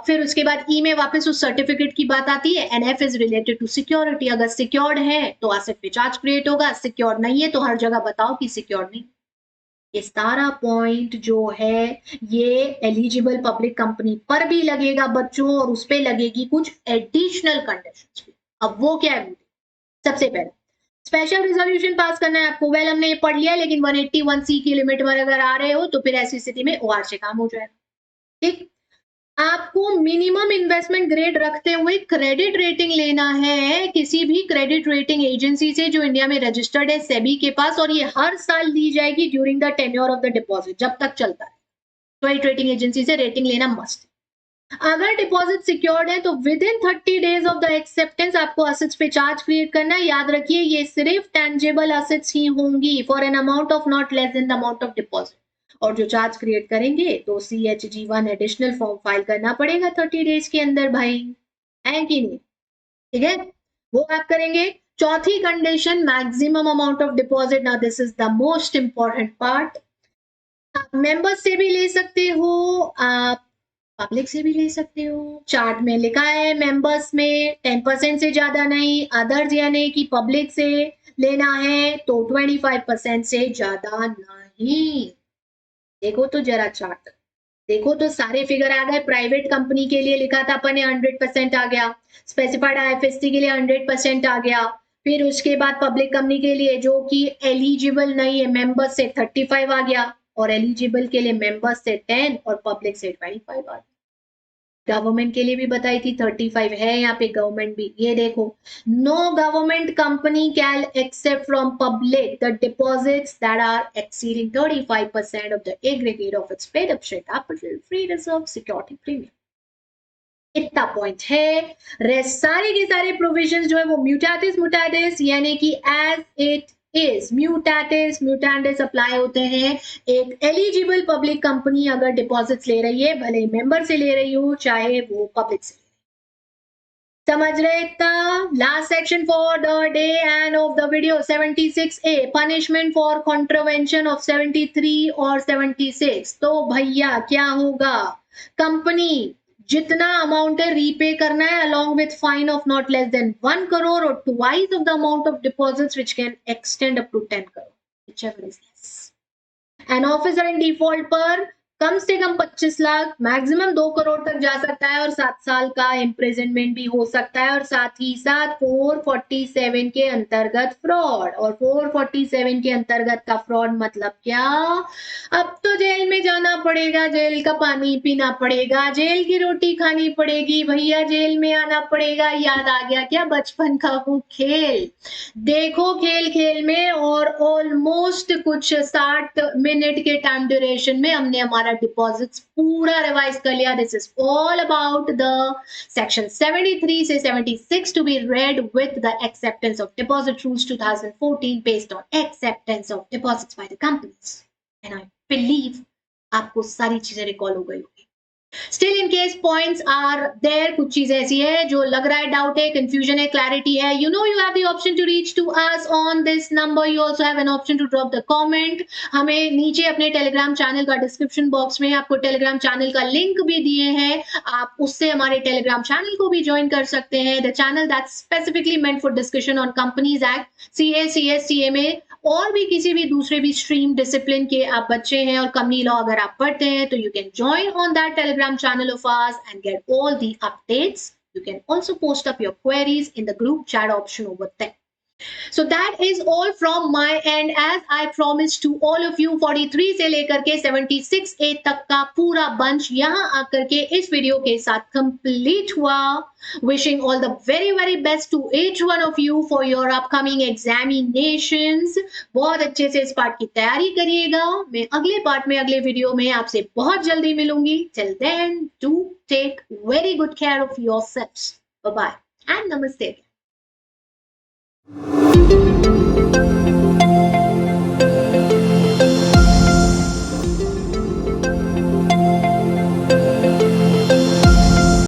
फिर उसके बाद ई में वापस उस सर्टिफिकेट की बात आती है and F is related to security. अगर सिक्योर्ड है तो एसेट पे चार्ज क्रिएट होगा, सिक्योर्ड नहीं है तो हर जगह बताओ कि सिक्योर्ड नहीं। ये सारा पॉइंट जो है ये एलिजिबल पब्लिक कंपनी पर भी लगेगा बच्चों, और उस पे लगेगी कुछ एडिशनल कंडीशंस भी। अब वो क्या है? सबसे पहले स्पेशल रिजोल्यूशन पास करना है आपको। वेल हमने ये पढ़ लिया, लेकिन 181C की लिमिट में अगर आ रहे हो तो फिर ऐसी स्थिति में OR से काम हो जाएगा, ठीक। आपको मिनिमम इन्वेस्टमेंट ग्रेड रखते हुए क्रेडिट रेटिंग लेना है किसी भी क्रेडिट रेटिंग एजेंसी से जो इंडिया में रजिस्टर्ड है सेबी के पास, और ये हर साल दी जाएगी during the tenure of the deposit, जब तक चलता है। क्रेडिट रेटिंग एजेंसी से रेटिंग लेना मस्ट है। अगर डिपॉजिट सिक्योर्ड है तो with in 30 days of the acceptance आपको असेट्स पे चार्ज क्रिएट करना है। याद रखिए ये सिर्फ टेंजिबल असेट्स ही होंगी for an amount of not less than the amount of deposit. और जो चार्ज क्रिएट करेंगे तो CHG1 एडिशनल फॉर्म फाइल करना पड़ेगा 30 डेज के अंदर भाई, है कि नहीं? ठीक है, वो आप करेंगे। चौथी condition, maximum amount of deposit. Now this is the most important part. आप मेंबर्स से भी ले सकते हो, आप पब्लिक से भी ले सकते हो. चार्ट में लिखा है मेंबर्स में 10% से ज्यादा नहीं, अदर्स यानी कि पब्लिक से लेना है तो 25% से ज्यादा नहीं. देखो तो जरा चार्ट, देखो तो सारे फिगर आ गए. प्राइवेट कंपनी के लिए लिखा था अपन ने 100% आ गया, स्पेसिफाइड आईएफएससी के लिए 100% आ गया, फिर उसके बाद पब्लिक कंपनी के लिए जो कि एलिजिबल नहीं है मेंबर्स से 35 आ गया, और एलिजिबल के लिए मेंबर्स से 10 और पब्लिक से 25 आ गया. गवर्नमेंट के लिए भी बताई थी 35 है यहाँ पे. गवर्नमेंट भी ये देखो, no government company can accept from public the deposits that are exceeding 35% of the aggregate of its paid up share capital free reserve security premium. इतना पॉइंट है. सारे के सारे प्रोविजंस जो है वो म्यूटेटिस मुटेटिस यानी कि as it is, mutatis mutandis apply होते हैं. एक एलिजिबल पब्लिक कंपनी अगर डिपॉजिट्स ले रही है, भले मेंबर से ले रही हो चाहे वो पब्लिक से. समझ रहे इतना. Last section for the day and of the video 76A, punishment for contravention of 73 और 76. तो भैया क्या होगा, कंपनी जितना अमाउंट है रीपे करना है along with fine of not less than 1 crore or twice of the amount of deposits which can extend up to 10 crore, whichever is less. An officer in default पर कम से कम 25 lakh, maximum 2 crore तक जा सकता है और 7 साल का इम्प्रिजनमेंट भी हो सकता है. और साथ ही साथ 447 के अंतर्गत फ्रॉड, और 447 के अंतर्गत का फ्रॉड मतलब क्या, अब तो जेल में जाना पड़ेगा, जेल का पानी पीना पड़ेगा, जेल की रोटी खानी पड़ेगी, भैया जेल में आना पड़ेगा. याद आ गया क्या बचपन का वो खेल. देखो खेल खेल में और ऑलमोस्ट कुछ 60 मिनट के टाइम ड्यूरेशन में हमने हमारा डिपॉजिट्स पूरा रिवाइज कर लिया. This is all about the section 73 से 76 to be read with the acceptance of deposit rules 2014 based on acceptance of deposits by the companies. And I believe आपको सारी चीजें रिकॉल हो गई होगी. Still in case points are there, कुछ चीज ऐसी है जो लग रहा है डाउट है, कंफ्यूजन है, क्लैरिटी है, you know you have the option to reach to us on this number. You also have an option to drop the comment. हमें नीचे अपने टेलीग्राम चैनल का डिस्क्रिप्शन बॉक्स में आपको टेलीग्राम चैनल का लिंक भी दिए हैं, आप उससे हमारे टेलीग्राम चैनल को भी ज्वाइन कर सकते हैं. The channel that's specifically meant for discussion on companies act, CA, CS, CMA और भी किसी भी दूसरे भी स्ट्रीम डिसिप्लिन के आप बच्चे हैं और कंपनी लॉ अगर आप पढ़ते हैं तो you can join on that Telegram channel of ours and get all the updates. You can also post up your queries in the group chat option over there. So that is all from my end. As I promised to all of you, 43 से लेकर के 76A तक का पूरा bunch यहाँ आकर के इस वीडियो के साथ कंप्लीट हुआ. Wishing all the very very best to each one of you for your upcoming examinations. बहुत अच्छे से इस पार्ट की तैयारी करिएगा. मैं अगले पार्ट में अगले वीडियो में आपसे बहुत जल्दी मिलूंगी. Till then, do take very good care of yourselves. Bye bye and namaste.